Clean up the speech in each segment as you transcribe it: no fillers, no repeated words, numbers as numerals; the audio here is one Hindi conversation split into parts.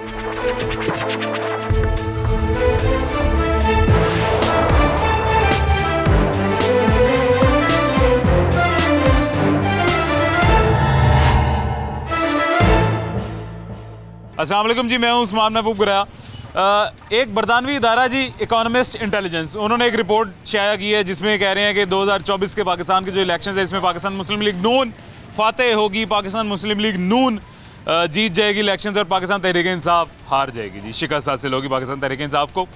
अस्सलाम वालेकुम जी, मैं हूं उस्मान महबूब गुराया। एक बरतानवी इदारा जी इकोनॉमिस्ट इंटेलिजेंस, उन्होंने एक रिपोर्ट शाया की है जिसमें कह रहे हैं कि 2024 के पाकिस्तान के जो इलेक्शन है इसमें पाकिस्तान मुस्लिम लीग नून फातेह होगी, पाकिस्तान मुस्लिम लीग नून जीत जाएगी इलेक्शन और पाकिस्तान तहरीक इंसाफ हार जाएगी जी, शिकस्त हासिल होगी पाकिस्तान तहरीक इंसाफ को।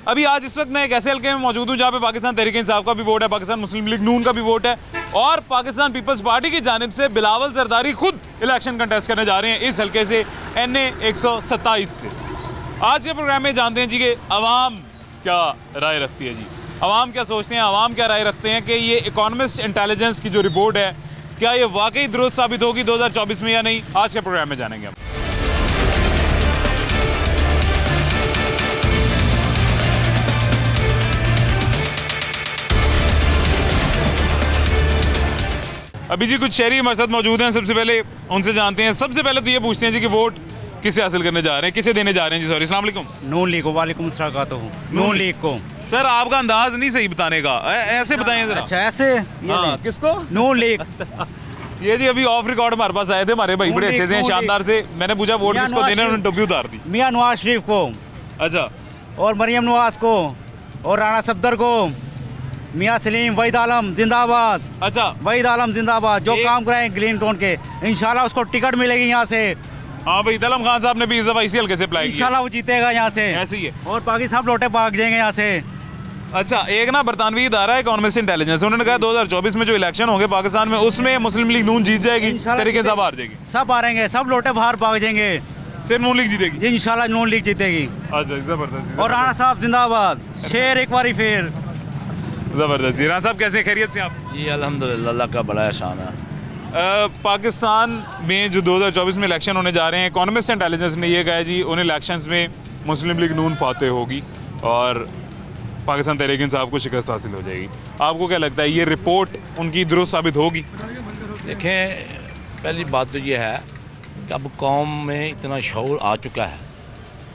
अभी आज इस वक्त मैं एक ऐसे हल्के में मौजूद हूँ जहाँ पे पाकिस्तान तहरीक इंसाफ का भी वोट है, पाकिस्तान मुस्लिम लीग नून का भी वोट है और पाकिस्तान पीपल्स पार्टी की जानिब से बिलावल जरदारी खुद इलेक्शन कंटेस्ट करने जा रहे हैं इस हल्के से NA 127 से। आज के प्रोग्राम में जानते हैं जी कि अवाम क्या राय रखती है जी, अवाम क्या सोचते हैं, अवाम क्या राय रखते हैं कि ये इकोनॉमिस्ट इंटेलिजेंस की जो रिपोर्ट है क्या ये वाकई दुरुस्त साबित होगी 2024 में या नहीं। आज के प्रोग्राम में जानेंगे हम। अभी जी कुछ शहरी हमारे साथ मौजूद हैं, सबसे पहले उनसे जानते हैं। सबसे पहले तो ये पूछते हैं जी कि वोट किसे हासिल करने जा रहे हैं, किसे देने जा रहे हैं जी? सॉरी, अस्सलाम वालेकुम। नून लीग को। वालेकुम अस्सलाम। नून लीग को। सर आपका अंदाज नहीं सही बताने का, ऐसे बताएं जरा। अच्छा ऐसे? हाँ, किसको? नून लीग। ये जी अभी ऑफ रिकॉर्ड हमारे पास आए थे हमारे भाई, बड़े अच्छे से शानदार से। मैंने पूछा वोट किसको देने, उन्होंने टोपी उतार दी। मियां नवाज शरीफ को। अच्छा। और मरियम नवाज को और राणा सफदर को। मियां सलीम, वहीद आलम जिंदाबाद। अच्छा, वहीद आलम जिंदाबाद। जो काम कराएं ग्रीन टोन के, इंशाल्लाह उसको टिकट मिलेगी यहाँ से। हाँ भाई, दलम खान साहब ने भी इस दफा इसी हल्के से अप्लाई किया, इंशाल्लाह वो जीतेगा यहाँ से। ऐसे ही है। और बाकी सब लोटे भाग जाएंगे यहाँ से। अच्छा, एक ना बरतानवी इदारा है इकोनॉमिस्ट इंटेलिजेंस, उन्होंने कहा 2024 में जो इलेक्शन होंगे पाकिस्तान में उसमें मुस्लिम लीग नून जीत जाएगी, तहरीक इंसाफ हार जाएगी। सब हारेंगे, सब लोटे बाहर भाग जाएंगे, सिर्फ नून लीग जीतेगी। इंशाल्लाह नून लीग जीतेगी। अच्छा, जबरदस्त। और राणा साहब जिंदाबाद, शेर एक बारी फिर। जबरदस्त। राणा साहब कैसे, खैरियत से आप? जी अल्हम्दुलिल्लाह, अल्लाह का बड़ा एहसान है। पाकिस्तान में जो 2024 में इलेक्शन होने जा रहे हैं, इकोनॉमिस्ट इंटेलिजेंस ने यह कहा है जी उन इलेक्शंस में मुस्लिम लीग नून फातेह होगी और पाकिस्तान तहरीक इंसाफ को शिकस्त हासिल हो जाएगी। आपको क्या लगता है ये रिपोर्ट उनकी दुरुस्त साबित होगी? देखें, पहली बात तो ये है कि अब कौम में इतना शऊर आ चुका है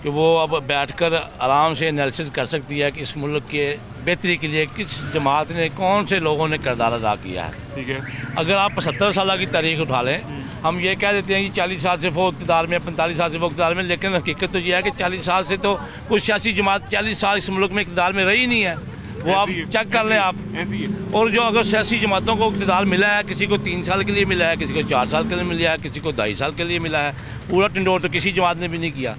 कि वो अब बैठकर आराम से एनालिसिस कर सकती है कि इस मुल्क के बेहतरी के लिए किस जमात ने, कौन से लोगों ने किरदार अदा किया है। ठीक है। अगर आप 70 साल की तारीख उठा लें, हम ये कह देते हैं कि 40 साल से वो इक़्तिदार में, 45 साल से वो इक़्तिदार में, लेकिन हकीकत तो ये है कि 40 साल से तो कुछ सियासी जमात 40 साल इस मुल्क में इक़्तिदार में रही नहीं है। वो आप चेक कर लें आप। ऐसी है। और जो अगर सियासी जमातों को इक़्तिदार मिला है, किसी को 3 साल के लिए मिला है, किसी को 4 साल के लिए मिला है, किसी को 2.5 साल के लिए मिला है, पूरा टिंडोर तो किसी जमात ने भी नहीं किया।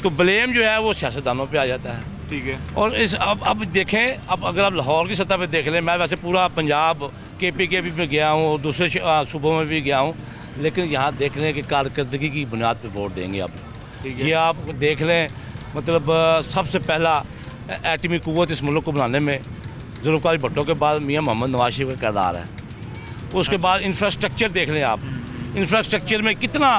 तो ब्लेम जो है वो सियासतदानों पे आ जाता है। ठीक है। और इस अब देखें, अब अगर आप लाहौर की सतह पे देख लें, मैं वैसे पूरा पंजाब KPK भी में गया हूँ और दूसरे सूबों में भी गया हूँ, लेकिन यहाँ देख लें कि कारकर्दगी की बुनियाद पे वोट देंगे आप। ये आप देख लें, मतलब सबसे पहला एटमी क़ुव्वत इस मुल्क को बनाने में ज़ुल्फ़िकार अली भुट्टो के बाद मियाँ मोहम्मद नवाज शरीफ का किरदार है। उसके बाद इंफ्रास्ट्रक्चर देख लें आप, इंफ्रास्ट्रक्चर में कितना,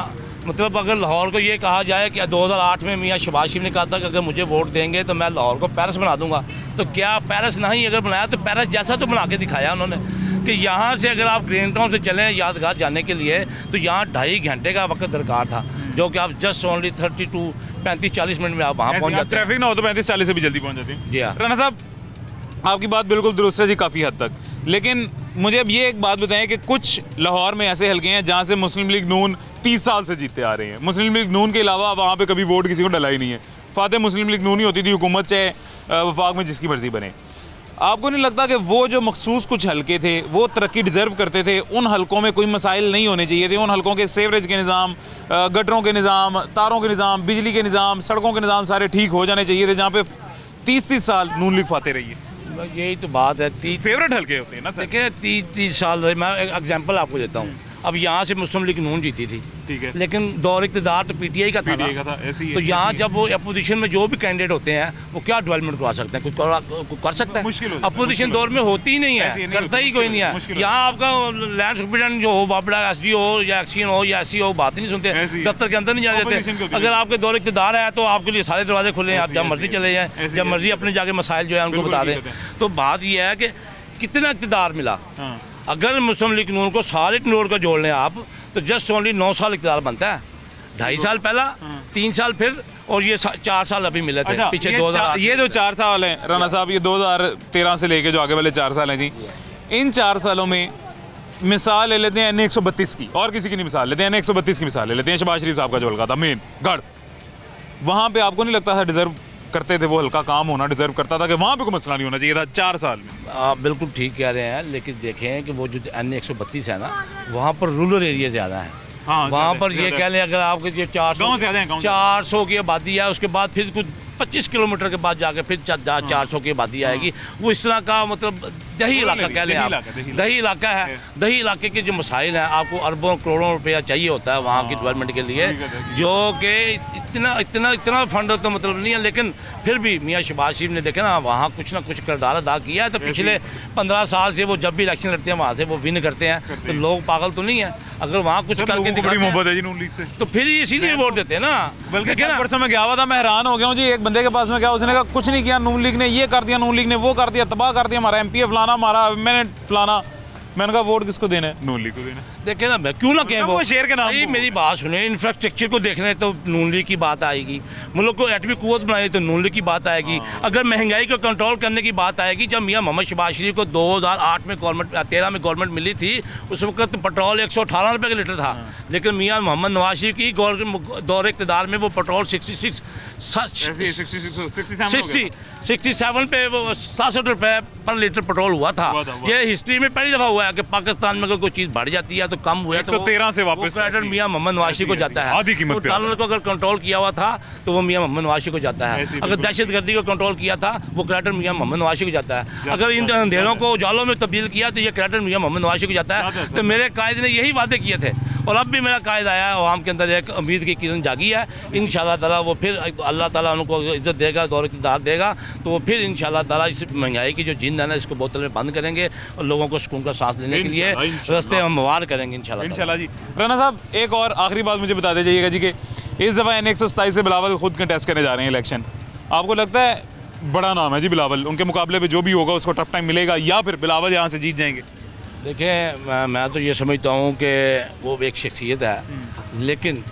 मतलब अगर लाहौर को ये कहा जाए कि 2008 में मियाँ शहबाज शरीफ ने कहा था कि अगर मुझे वोट देंगे तो मैं लाहौर को पेरिस बना दूंगा, तो क्या पेरिस नहीं अगर बनाया तो पेरिस जैसा तो बना के दिखाया उन्होंने कि यहाँ से अगर आप ग्रीन टाउन से चलें यादगार जाने के लिए तो यहाँ 2.5 घंटे का वक्त दरकार था, जो कि आप जस्ट ओनली 35-40 मिनट में आप वहाँ पहुँच जाते हैं। ट्रैफिक ना हो तो 35-40 से भी जल्दी पहुँच जाते हैं। जी हाँ। राणा साहब, आपकी बात बिल्कुल दुरुस्त है जी काफ़ी हद तक, लेकिन मुझे अब ये एक बात बताएं कि कुछ लाहौर में ऐसे हल्के हैं जहाँ से मुस्लिम लीग नून 30 साल से जीतते आ रहे हैं। मुस्लिम लीग नून के अलावा वहाँ पे कभी वोट किसी को डला ही नहीं है। फातेह मुस्लिम लीग नून ही होती थी, हुकूमत चाहे वफाक में जिसकी मर्जी बने। आपको नहीं लगता कि वो जो मखसूस कुछ हल्के थे वो तरक्की डिज़र्व करते थे? उन हल्कों में कोई मसाइल नहीं होने चाहिए थे? उन हल्कों के सेवरेज के निज़ाम, गटरों के निज़ाम, तारों के निज़ाम, बिजली के निज़ाम, सड़कों के निज़ाम सारे ठीक हो जाने चाहिए थे, जहाँ पे 30-30 साल नून लीग फातेह रही है। यही तो बात है। फेवरेट हल्के होते हैं ना सर। देखिए 30 साल, मैं एक एग्जांपल आपको देता हूँ। अब यहाँ से मुस्लिम लीग नून जीती थी, ठीक है, लेकिन दौर इक़्तिदार तो PTI का था ना। तो यहाँ जब वो अपोजिशन में जो भी कैंडिडेट होते हैं वो क्या डेवलपमेंट करवा सकते हैं? कुछ कर सकता है? अपोजिशन दौर में होती ही नहीं है, करता ही कोई नहीं है। यहाँ आपका लैंड सुपरिटेंडेंट जो हो, बाबड़ा SDO हो या एक्सीन हो या SC हो, बात ही नहीं सुनते, दफ्तर के अंदर नहीं जाने देते। अगर आपके दौर इक़्तिदार है तो आपके लिए सारे दरवाजे खुले हैं, आप जब मर्जी चले जाएँ, जब मर्जी अपने जाके मसाइल जो है उनको बता दें। तो बात यह है कि कितना इक़्तिदार मिला। अगर मुस्लिम लीग नून को सारे टिंडोर को जोड़ लें आप तो जस्ट ओनली 9 साल इक़्तिदार बनता है। 2.5 साल पहला, 3 साल फिर, और ये 4 साल अभी मिले थे पीछे 2000। ये जो 4 साल हैं राणा साहब, ये 2013 से लेके जो आगे वाले 4 साल हैं जी, इन 4 सालों में मिसाल ले लेते हैं NA-132 की, और किसी की नहीं मिसाल लेते हैं, NA-132 की मिसाल ले लेते हैं। शहबाज शरीफ साहब का जो हल्का था मेन गढ़, वहाँ पे आपको नहीं लगता था डिजर्व करते थे वो हल्का काम होना, डिजर्व करता था कि वहाँ पे कोई मसला नहीं होना चाहिए था 4 साल में? आप बिल्कुल ठीक कह रहे हैं, लेकिन देखें कि वो जो NA-132 है ना, वहाँ पर रूरल एरिया ज़्यादा है। हाँ, वहाँ पर ये कह लें, अगर आपके जो 400 की आबादी है, उसके बाद फिर कुछ 25 किलोमीटर के बाद जाके फिर 400 की आबादी आएगी। वो इस तरह का मतलब दही इलाका कह लें आप, दही इलाका है। दही इलाके के जो मसाइल हैं, आपको अरबों करोड़ों रुपया चाहिए होता है वहाँ की डेवलपमेंट के लिए, जो कि इतना फंड तो मतलब नहीं है। लेकिन फिर भी मियाँ शहबाज शरीफ ने देखे ना, वहाँ कुछ ना कुछ किरदार अदा किया है। तो पिछले 15 साल से वो जब भी इलेक्शन लड़ते हैं वहाँ से वो विन करते हैं। तो लोग पागल तो नहीं है, अगर वहाँ कुछ करके बड़ी मोहब्बत है जी नून लीग से, तो फिर इसीलिए वोट देते हैं ना। बल्कि परसों में गया हुआ था, मैं हैरान हो गया हूँ जी, एक बंदे के पास में क्या, उसने कहा कुछ नहीं किया नून लीग ने, ये कर दिया नून लीग ने, वो कर दिया, तबाह कर दिया, हमारा MP फलाना, हमारा मैंने फलाना। मैंने कहा वोट किसको देना है? नून लीग को देना है। देखे ना, क्यों ना कहें वो शेर के नाम। मेरी बात सुने, इंफ्रास्ट्रक्चर को देखना तो नून लीग की बात आएगी, मुल्क को एटमी कुव्वत बनाई तो नून लीग की बात आएगी। अगर महंगाई को कंट्रोल करने की बात आएगी, जब मियाँ मोहम्मद शहबाज शरीफ को 2008 में गवर्नमेंट 13 में गवर्नमेंट मिली थी, उस वक्त पेट्रोल 118 रुपये का लीटर था। लेकिन मियाँ मोहम्मद नवाज शरीफ की दौर इक़्तिदार में वो पेट्रोल 67 पे 67 रुपये पर लीटर पेट्रोल हुआ था। ये हिस्ट्री में पहली दफ़ा हुआ है कि पाकिस्तान में अगर कोई चीज़ बढ़ जाती है तो कम हुआ है तो 113 से वापस क्रेडिट मियाँ मोहम्मद नवाज शरीफ को जाता है। तो डॉलर को अगर कंट्रोल किया हुआ था तो वो मियाँ मोहम्मद नवाज शरीफ को जाता है। अगर दहशतगर्दी को कंट्रोल किया था वो क्रेडिट मियाँ मोहम्मद नवाज शरीफ को जाता है। अगर इन अंधेरों को उजालों में तब्दील किया तो ये क्रेडिट मियाँ मोहम्मद नवाज शरीफ को जाता है। तो मेरे कायद ने यही वादे किए थे और अब भी मेरा कायद आया है, आवाम के अंदर एक उम्मीद की किरण जागी है। इंशाअल्लाह ताला वो फिर अल्लाह ताला उनको इज्जत देगा, दौर इक़्तिदार देगा, तो वो फिर इंशाअल्लाह ताला इस महंगाई की जो जिंद है ना, इसको बोतल में बंद करेंगे और लोगों को सुकून का सांस लेने के लिए रास्ते हम हमवार करेंगे इंशाल्लाह जी। राणा साहब, एक और आखिरी बात मुझे बता दीजिएगा जी कि इस दफ़ा NA-127 से बिलावल खुद कंटेस्ट करने जा रहे हैं इलेक्शन। आपको लगता है बड़ा नाम है जी बिलावल, उनके मुकाबले पे जो भी होगा उसको टफ टाइम मिलेगा, या फिर बिलावल यहाँ से जीत जाएंगे? देखिए, मैं तो ये समझता हूँ कि वो एक शख्सियत है, लेकिन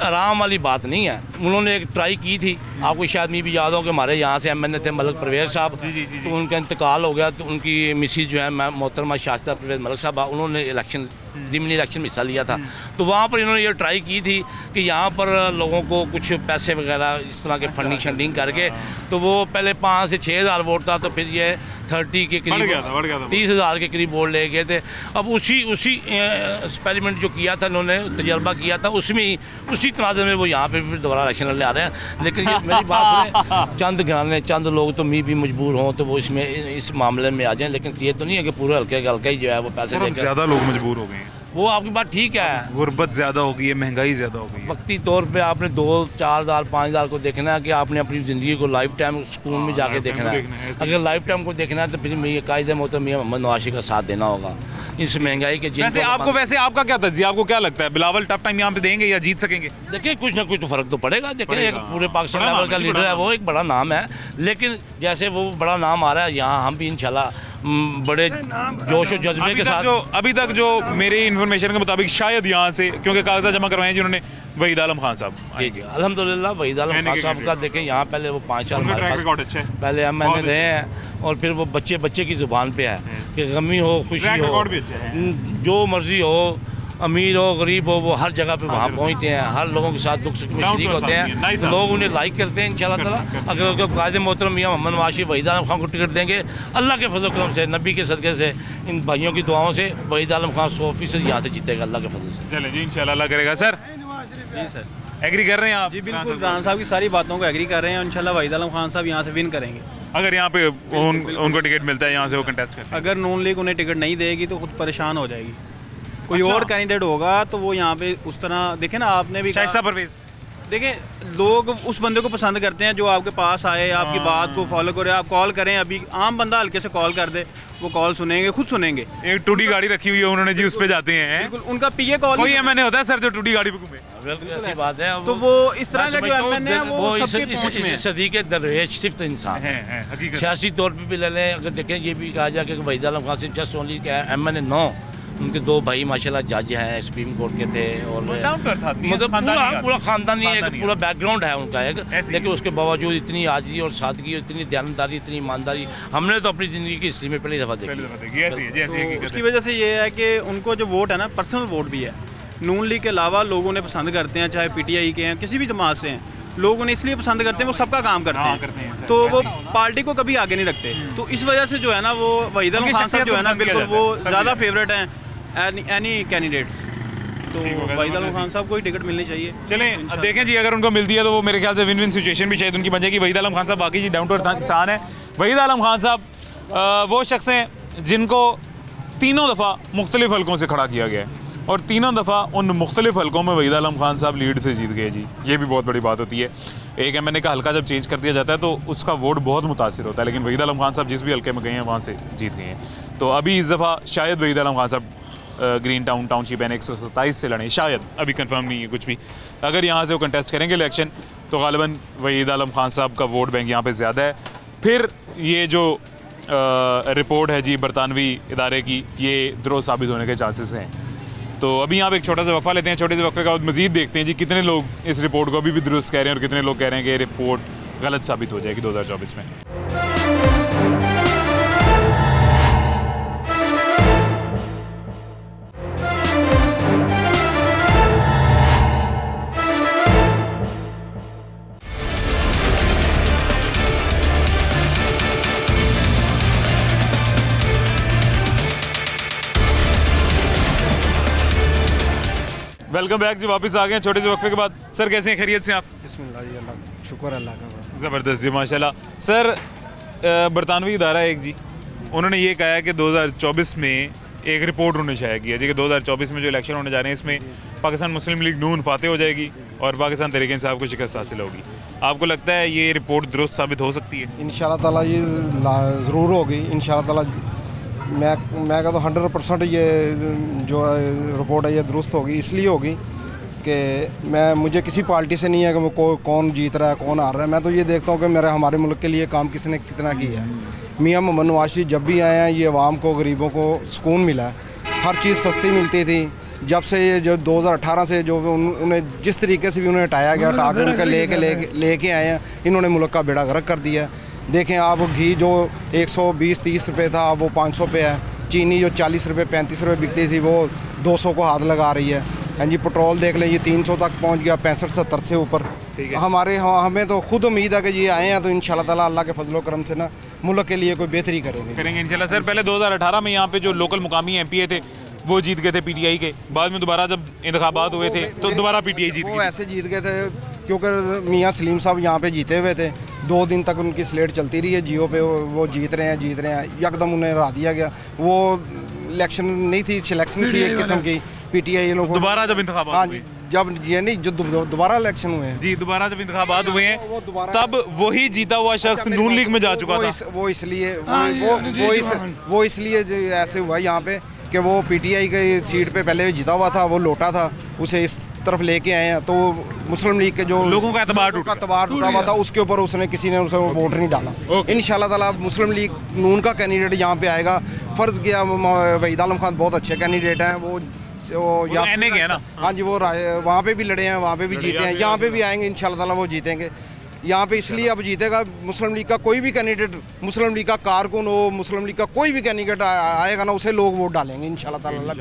आराम वाली बात नहीं है। उन्होंने एक ट्राई की थी, आपको शायद में भी याद हो कि हमारे यहाँ से MNA थे मलिक परवेज़ साहब, तो उनका इंतकाल हो गया। तो उनकी मिसिज जो है मोहतरमा शास्ता परवेज़ मलिक साहब, उन्होंने इलेक्शन ज़िमनी इलेक्शन में हिस्सा लिया था। तो वहाँ पर इन्होंने ये ट्राई की थी कि यहाँ पर लोगों को कुछ पैसे वगैरह इस तरह के फंडिंग शंडिंग करके, तो वो पहले 5 से 6 हज़ार वोट था, तो फिर ये 30 के करीब 30,000 के करीब वोट ले गए थे। अब उसी एक्सपेरिमेंट जो किया था इन्होंने, तजर्बा किया था, उसी तनाज़े में वो यहाँ पे भी दोबारा इलेक्शन लड़ने आ रहे हैं। लेकिन ये मेरी बात सुने, चंद घराने चंद लोग तो भी मजबूर हों तो वो इस मामले में आ जाएं, लेकिन ये तो नहीं है कि पूरे हल्के का हल्का ही जो है वो पैसे लेकर। ज़्यादा लोग मजबूर हो गए हैं, वो आपकी बात ठीक है। गुर्बत ज़्यादा हो गई है, महंगाई ज़्यादा हो गई है। वक्ती तौर पे आपने 2-4 हज़ार 5 हज़ार को देखना है कि आपने अपनी ज़िंदगी को लाइफ टाइम सुकून में जाके देखना है। अगर लाइफ टाइम को देखना है तो फिर मैं कायदे मोहतरम मियाँ मोहम्मद नवाज शरीफ का साथ देना होगा इस महंगाई के। वैसे आपका क्या तज्जिया, आपको क्या लगता है बिलावल टफ टाइम यहाँ पे देंगे या जीत सकेंगे? देखिए, कुछ ना कुछ तो फ़र्क तो पड़ेगा। देखिए, एक पूरे पाकिस्तान लेवल का लीडर है, वो एक बड़ा नाम है। लेकिन जैसे वो बड़ा नाम आ रहा है, यहाँ हम भी इंशाल्लाह बड़े जोश और जज्बे के साथ। अभी तक जो मेरी इन्फॉर्मेशन के मुताबिक शायद यहाँ से, क्योंकि कागजात जमा करवाए हैं जिन्होंने, वहीद आलम खान साहब। जी जी, अल्हम्दुलिल्लाह वहीद आलम खान साहब का देखें, यहाँ पहले वो 5 साल पहले MNA रहे हैं, और फिर वो बच्चे की ज़ुबान पे है कि गमी हो खुशी हो, जो मर्जी हो, अमीर हो गरीब हो, वो हर जगह पे वहाँ पहुँचते हैं, हर लोगों के साथ दुख सुख में शरीक होते हैं, लोग उन्हें लाइक करते हैं इंशाअल्लाह ताला। अगर उनको कायदे मोहतरम मियाँ मोहम्मद नवाज शरीफ वहीद आलम खान को टिकट देंगे, अल्लाह के फजल करम से, नबी के सदक़े से, इन भाइयों की दुआओं से वहीद आलम खान 100% यहाँ से जीतेगा अल्लाह के फजल से। चलें जी, इंशाअल्लाह अल्लाह करेगा। सर जी सर, एग्री कर रहे हैं आप? जी बिल्कुल, राणा साहब की सारी बातों को एग्री कर रहे हैं। इंशाल्लाह वहीद आलम खान साहब यहाँ से विन करेंगे। अगर यहाँ पे उनको टिकट मिलता है, यहाँ से वो कंटेस्ट करते हैं। अगर नून लीग उन्हें टिकट नहीं देगी तो खुद परेशान हो जाएगी। कोई और कैंडिडेट होगा तो वो यहाँ पे उस तरह, देखें ना, आपने भी शाइस्ता परवेज़, देखें लोग उस बंदे को पसंद करते हैं जो आपके पास आए, आपकी बात को फॉलो करे। आप कॉल करें, अभी आम बंदा हल्के से कॉल कर दे, वो कॉल सुनेंगे, खुद सुनेंगे। एक टूटी गाड़ी रखी हुई है उन्होंने जी, उस पे जाते हैं। बिल्कुल, उनका PA कॉल कोई MNA होता है सर जो टूटी गाड़ी पे घूमे? बिल्कुल ऐसी बात है। तो वो इस तरह का जो MNA है वो सबके पहुंच में है। इस सदी के दरवेश सिर्फ इंसान है, सियासी तौर पे भी ले लें, अगर देखें ये भी कहा जाए कि वहीद आलम खान सिर्फ जस्ट ओनली MNA 9, उनके 2 भाई माशाल्लाह जज हैं, सुप्रीम कोर्ट के थे, और मतलब पूरा ख़ानदानी एक पूरा बैकग्राउंड है उनका एक, लेकिन उसके बावजूद इतनी आजी और सादगी और इतनी दयानतदारी, इतनी ईमानदारी हमने तो अपनी ज़िंदगी की हिस्ट्री में पहली दफ़ा देखी। उसकी वजह से ये है कि उनको जो वोट है ना, पर्सनल वोट भी है। नून लीग के अलावा लोग उन्हें पसंद करते हैं, चाहे PTI के हैं, किसी भी जमात से हैं, लोग उन्हें इसलिए पसंद करते हैं, वो सबका काम करते हैं, तो वो पार्टी को कभी आगे नहीं रखते। तो इस वजह से जो है ना, वो वहीद आलम खान साहब जो है ना, बिल्कुल वो ज़्यादा फेवरेट हैं एनी कैंडिडेट्स। तो वहीद आलम खान साहब को ही टिकट मिलनी चाहिए। चलें अब देखें जी, अगर उनको मिलती है तो वो मेरे ख्याल से विन विन सिचुएशन भी शायद उनकी बन जाएगी। वहीद आलम खान साहब वाकई जी डाउन टू अर्थ इंसान है। वहीद आलम खान साहब वो शख्स हैं जिनको 3 दफ़ा मुख्तलिफ हलकों से खड़ा किया गया है, और 3 दफ़ा उन मुख्तलिफ हलकों में वहीद आलम खान साहब लीड से जीत गए जी। ये भी बहुत बड़ी बात होती है। एक MNA का हल्का जब चेंज कर दिया जाता है तो उसका वोट बहुत मुतासिर होता है, लेकिन वहीद आलम खान साहब जिस भी हल्के में गए हैं वहाँ से जीत गए हैं। तो अभी इस दफ़ा शायद वहीद आलम खान साहब ग्रीन टाउन टाउनशिप एन 127 से लड़ें, शायद, अभी कंफर्म नहीं है कुछ भी। अगर यहाँ से वो कंटेस्ट करेंगे इलेक्शन तो गालिबन वहीद आलम खान साहब का वोट बैंक यहाँ पे ज़्यादा है। फिर ये जो रिपोर्ट है जी बरतानवी इदारे की, ये दुरुस्त साबित होने के चांसेस हैं। तो अभी यहाँ पे एक छोटा सा वक्फा लेते हैं, छोटे से वक्फे के बाद मजीद देखते हैं जी कितने लोग इस रिपोर्ट को अभी भी दुरुस्त कह रहे हैं और कितने लोग कह रहे हैं कि ये रिपोर्ट गलत साबित हो जाएगी 2024 में। वेलकम बैक जी, वापस आ गए हैं छोटे से वक्फे के बाद। सर कैसे हैं, खैरियत से आप? बिस्मिल्लाह जी, अल्लाह शुक्र अल्लाह का। ज़बरदस्त जी, माशाल्लाह। सर बरतानवी इदारा है एक जी, उन्होंने ये कहा है कि 2024 में एक रिपोर्ट उन्होंने शाया किया जी कि 2024 में जो इलेक्शन होने जा रहे हैं इसमें पाकिस्तान मुस्लिम लीग नून फाते हो जाएगी और पाकिस्तान तहरीक इंसाफ को शिकस्त हासिल होगी। आपको लगता है ये रिपोर्ट दुरुस्त साबित हो सकती है? इंशाल्लाह ताला ये ज़रूर होगी इंशाल्लाह ताला। मैं कहता हूँ 100% ये जो रिपोर्ट है ये दुरुस्त होगी। इसलिए होगी कि मुझे किसी पार्टी से नहीं है कि वो कौन जीत रहा है कौन हार रहा है। मैं तो ये देखता हूँ कि हमारे मुल्क के लिए काम किसने कितना किया है। मियां मोहम्मद नवाज शरीफ जब भी आए हैं ये अवाम को, गरीबों को सुकून मिला है। हर चीज़ सस्ती मिलती थी। जब से ये जो 2018 से जो उन्हें जिस तरीके से भी उन्हें हटाया गया, हटा के उनके लेके आए हैं, इन्होंने मुल्क का बेड़ा गर्क कर दिया। देखें आप, घी जो 120-30 रुपये था अब वो 500 पे है। चीनी जो 40 रुपये 35 रुपये बिकती थी वो 200 को हाथ लगा रही है। हाँ जी, पेट्रोल देख लें ये 300 तक पहुंच गया, 65-70 से ऊपर। हमें तो खुद उम्मीद है कि ये आए हैं तो इंशाल्लाह ताला अल्लाह के फजलो करम से ना मुल्क के लिए कोई बेहतरी करेंगे इंशाल्लाह। सर पहले 2018 में यहाँ पे जो लोकल मुकामी MPA थे वो जीत गए थे PTI के, बाद में दोबारा जब इंतखाबात हुए थे तो दोबारा PTI जीत गई। वो ऐसे जीत गए थे क्योंकि मियाँ सलीम साहब यहाँ पे जीते हुए थे। 2 दिन तक उनकी स्लेट चलती रही है जियो पे, वो जीत रहे हैं। यकदम उन्हें हरा दिया गया। वो इलेक्शन नहीं थी, सिलेक्शन थी एक किस्म की। PTI लोग दोबारा जब इंतखाबात, हाँ जब ये नहीं जो दोबारा इलेक्शन हुए हैं जी, दोबारा जब इंतखाबात हुए हैं तब वही जीता हुआ शख्स नून लीग में जा चुका था। वो इसलिए ऐसे हुआ यहाँ पे कि वो PTI की सीट पे पहले जीता हुआ था, वो लौटा था, उसे इस तरफ लेके आए हैं तो मुस्लिम लीग के जो लोगों का एतबार टूटा हुआ था उसके ऊपर किसी ने उसे वोट नहीं डाला। इंशाल्लाह ताला मुस्लिम लीग नून का कैंडिडेट यहाँ पे आएगा। फ़र्ज़ किया वहीद आलम खान बहुत अच्छे कैंडिडेट हैं। वो है ना, हाँ जी, वो वहाँ पे भी लड़े हैं, वहाँ पे भी जीते हैं, यहाँ पे भी आएंगे इंशाल्लाह ताला वो जीतेंगे। यहाँ पे इसलिए अब जीतेगा मुस्लिम लीग का कोई भी कैंडिडेट, मुस्लिम लीग का कारकुन हो, मुस्लिम लीग का कोई भी कैंडिडेट आएगा ना उसे लोग वोट डालेंगे इंशाल्लाह ताला।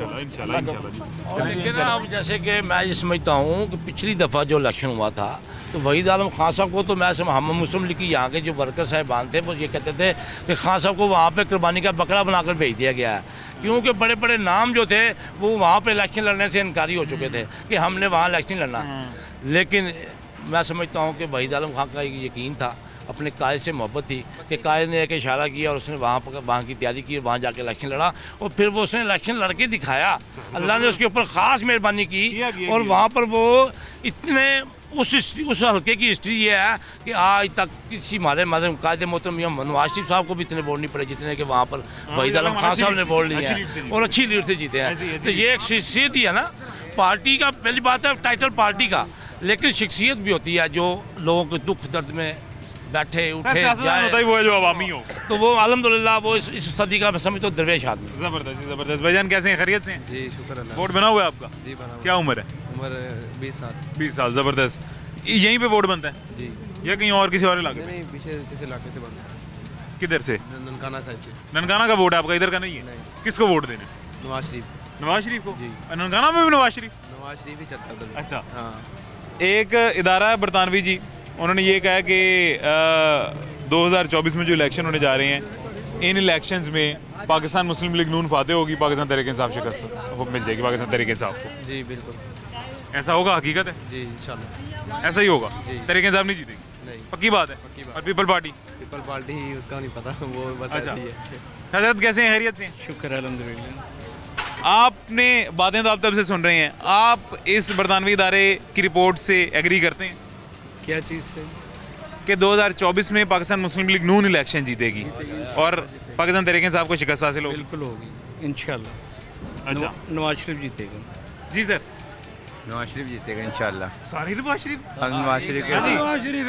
लेकिन अब जैसे कि मैं ये समझता हूँ कि पिछली दफ़ा जो इलेक्शन हुआ था तो वहीद आलम खान साहब को तो हम मुस्लिम लीग की यहाँ के जो वर्कर साहिबान थे वो ये कहते थे कि खान साहब को वहाँ पे कुर्बानी का बकरा बनाकर भेज दिया गया है, क्योंकि बड़े बड़े नाम जो थे वो वहाँ पे इलेक्शन लड़ने से इनकारी हो चुके थे कि हमने वहाँ इलेक्शन लड़ना। लेकिन मैं समझता हूँ कि वहीद आलम खान का एक यकीन था, अपने कायद से मोहब्बत थी कि कायद ने एक इशारा किया और उसने वहाँ की तैयारी की और वहाँ जाके इलेक्शन लड़ा और फिर वो उसने इलेक्शन लड़के दिखाया। अल्लाह ने उसके ऊपर ख़ास मेहरबानी की और वहाँ पर वो इतने उस हल्के की हिस्ट्री ये है कि आज तक किसी हमारे कायद मोहतरम मियां नवाज शरीफ साहब को भी इतने वोट नहीं पड़े जितने कि वहाँ पर वहीद आलम खान साहब ने वोट लिए हैं और अच्छी लीड से जीते हैं। तो ये एक शख्सियत ही है ना पार्टी का। पहली बात है टाइटल पार्टी का, लेकिन शख्सियत भी होती है जो लोगों के दुख दर्द में बैठे उठे सियासतदान होता ही वो है जो अवामी हो। तो वो अल्हम्दुलिल्लाह वो इस सदी का मैं समझता हूँ दरवेश आदमी। जबरदस्त जबरदस्त। भाईजान कैसे हैं, खैरियत से हैं? जी शुक्र अल्लाह। वोट बना हुआ है आपका? जी बना। क्या उम्र है? उम्र 20 साल। 20 साल, जबरदस्त। यहीं पे वोट बनता है जी। या कहीं और किसी और इलाके में? नहीं पीछे किसी इलाके से बनता है। किधर से? ननकाना साहिब से। ननकाना का वोट है आपका, इधर का नहीं है? नहीं। किसको वोट देने? नवाज शरीफ। नवाज शरीफ को? जी। ननकाना में भी नवाज शरीफ? नवाज शरीफ ही चलता है। अच्छा। हाँ। एक इदारा है बरतानवी जी, उन्होंने ये कहा कि 2024 में जो इलेक्शन होने जा रहे हैं, इन इलेक्शंस में पाकिस्तान मुस्लिम लीग नून फाते होगी, पाकिस्तान तहरीक इंसाफ शिकस्त हो मिल जाएगी पाकिस्तान तहरीक इंसाफ को। जी बिल्कुल। ऐसा होगा? हकीकत है? जी इंशाल्लाह ऐसा ही होगा? जी। तहरीक इंसाफ नहीं जीतेगी? नहीं। पक्की बात है? पक्की बात। और पीपल पार्टी? पीपल पार्टी ही उसका नहीं पता, वो बस अच्छा। ऐसी है। हजरत कैसे हैं, खैरियत से? शुक्र अल्हम्दुलिल्लाह। आपने बातें तो आप तब से सुन रहे हैं, आप इस बरतानवी इदारे की रिपोर्ट से एग्री करते हैं क्या चीज़ से? कि 2024 में पाकिस्तान मुस्लिम लीग नून इलेक्शन जीतेगी और पाकिस्तान तहरीक इंसाफ को शिकस्त हासिल होगी? बिल्कुल होगी इंशाल्लाह। अच्छा। नवाज शरीफ जीतेगा। जी सर। नवाज शरीफ जीतेगा इंशाल्लाह। सारी नवाज शरीफ? नवाज शरीफ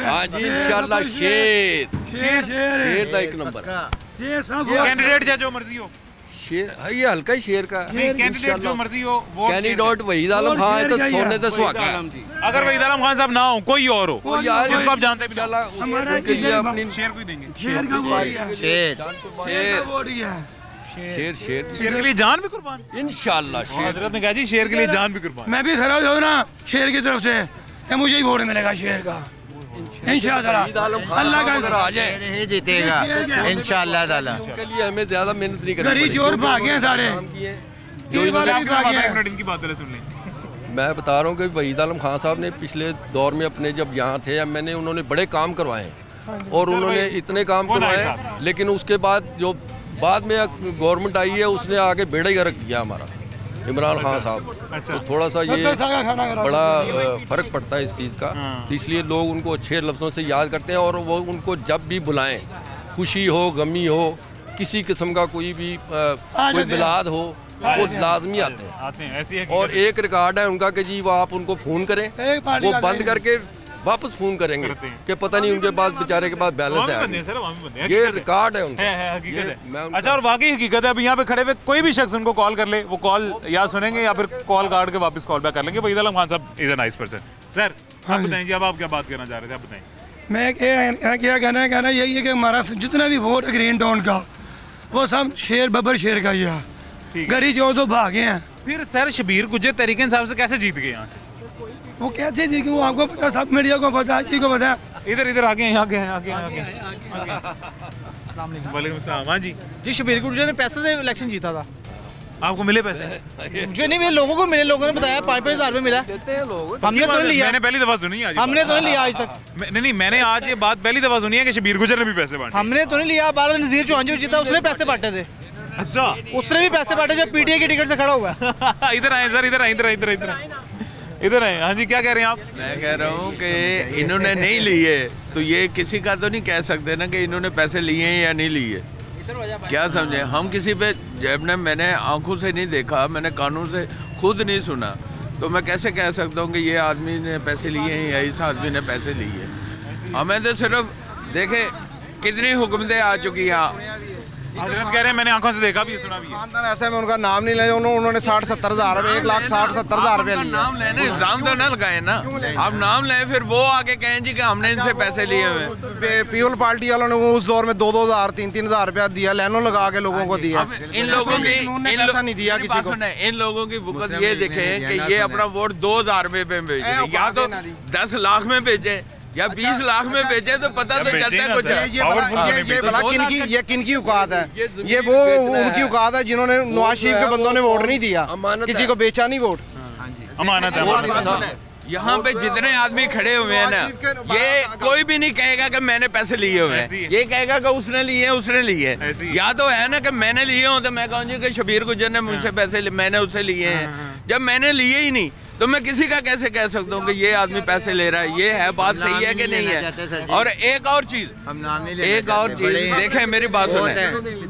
हाँ जी इंशाल्लाह। शेर का एक नंबर कैंडिडेट चाहे जो मर्जी हो, शेर है, ये हल्का ही शेर का है। कैंडिडेट जो मर्जी हो, वोट कैंडिडेट वहीद आलम खान है तो सोने तो सुहागा है। अगर वहीद आलम खान साहब ना हो, कोई और हो यार जिसको आप जानते भी ना हो, इंशाल्लाह उनके लिए अपनी शेर को ही देंगे। शेर शेर शेर के लिए जान भी कुर्बान। इंशाल्लाह शेर। हजरत ने कहा जी शेर के लिए जान भी कुर्बान। मैं भी खड़ा हो जाऊँ ना शेर की तरफ से, तो मुझे ही वोट मिलेगा शेर का इंशाल्लाह। अल्लाह का अगर आ जाए जीतेगा इंशाल्लाह ताला। उनके लिए हमें ज्यादा मेहनत नहीं करनी गरीब चोर भागे हैं सारे। जो इन्होंने एक मिनट इनकी बात पहले सुन लें। मैं बता रहा हूँ कि वहीद आलम खान साहब ने पिछले दौर में अपने जब यहाँ थे, मैंने उन्होंने बड़े काम करवाए हैं और उन्होंने इतने काम करवाए, लेकिन उसके बाद जो बाद में गवर्नमेंट आई है उसने आगे बेड़ा ही गर्क किया हमारा इमरान खान साहब। तो थोड़ा सा ये बड़ा फ़र्क पड़ता है इस चीज़ का, तो इसलिए लोग उनको अच्छे लफ्ज़ों से याद करते हैं और वो उनको जब भी बुलाएं, खुशी हो गमी हो, किसी किस्म का कोई भी कोई मिलाद हो, वो लाजमी आते हैं। ऐसी है और एक रिकॉर्ड है उनका कि जी वो आप उनको फ़ोन करें, वो बंद करके वापस फ़ोन करेंगे कि पता नहीं उनके पास बेचारे के पास बैलेंस है। ये रिकॉर्ड है उनका। अच्छा, और वाकई हकीकत है, अभी यहाँ पे खड़े हुए कोई भी शख्स उनको कॉल कर ले, वो कॉल या सुनेंगे या फिर कॉल काट के वापस कॉल बैक कर लेंगे। वहीद आलम खान साहब is a nice person. Sir आप बताएं जी, अब आप क्या बात करना चाह रहे थे, आप बताएं। मैं क्या कहना यही है कि हमारा जितना भी वोट ग्रीन टाउन का वो सब शेर बबर शेर का ही है। गरीब जो तो भागे हैं। फिर सर शबीर गुज्जर तहरीक इंसाफ से कैसे जीत गए यहाँ से? वो कैसे जी कि वो आपको पता, सब मीडिया को पता, जी को पता। इधर इधर आगे आगे आगे आगे। वालेकुम अस्सलाम। हाँ जी जी, शबीर गुर्जर ने पैसे से इलेक्शन जीता था। आपको मिले पैसे? मुझे नहीं मिले, लोगों को मिले, लोगों ने बताया 5-5 हज़ार रुपये मिला। हमने तो नहीं लिया, मैंने पहली दफा सुनी आज। हमने तो नहीं लिया आज तक। नहीं, मैंने आज ये बात पहली दफा सुनी है कि शबीर गुज्जर ने भी पैसे बांटे। हमने तो नहीं लिया। बाला नज़ीर चौहान जो जीता उसने पैसे बांटे थे। अच्छा, उसने भी पैसे बांटे जब पीटीआई की टिकट से खड़ा हुआ। इधर आए सर, इधर आए, इधर इधर इधर इधर आए। हाँ जी, क्या कह रहे हैं आप? मैं कह रहा हूँ कि इन्होंने नहीं लिए तो ये किसी का तो नहीं कह सकते ना कि इन्होंने पैसे लिए हैं या नहीं लिए। क्या समझे, हम किसी पे जब ने मैंने आंखों से नहीं देखा, मैंने कानों से खुद नहीं सुना, तो मैं कैसे कह सकता हूँ कि ये आदमी ने पैसे लिए हैं या इस आदमी ने पैसे लिए। हमें तो सिर्फ देखे कितनी हुकूमतें आ चुकी हैं। हजरत कह रहे हैं मैंने आंखों से देखा भी सुना भी है। ऐसे में उनका नाम नहीं लिया, उन्होंने 60-70 हज़ार रुपये, 1,60,70 हज़ार रुपये लिया। नाम लेने इल्जाम तो ना लगाए ना, आप नाम लें फिर वो आगे कहें जी कि हमने इनसे पैसे लिए हुए। पीपल पार्टी वालों ने वो उस दौर में 2-2 हज़ार 3-3 हज़ार रुपया दिया, लाइनों लगा के लोगों को दिया। इन लोगों की नहीं दिया किसी को। इन लोगों की बुकत ये देखें कि ये अपना वोट 2,000 रुपये में भेजे, या तो 10 लाख में भेजे या 20 लाख में बेचे तो पता तो चलता है कुछ। ये किनकी औकात है? ये वो उनकी औकात है जिन्होंने नवाज शरीफ के बंदों ने वोट नहीं दिया, किसी को बेचा नहीं वोट। अमानत है। यहाँ पे जितने आदमी खड़े हुए हैं ना, ये कोई भी नहीं कहेगा कि मैंने पैसे लिए हुए हैं, ये कहेगा कि उसने लिए, उसने लिए। या तो है ना कि मैंने लिए हो तो मैं कहूँ जी कि शबीर गुज्जर ने मुझसे पैसे मैंने उससे लिए हैं। जब मैंने लिए ही नहीं तो मैं किसी का कैसे कह सकता हूँ कि ये आदमी पैसे ले रहा है? ये है बात सही है कि नहीं है? और एक और चीज, देखें मेरी बात सुने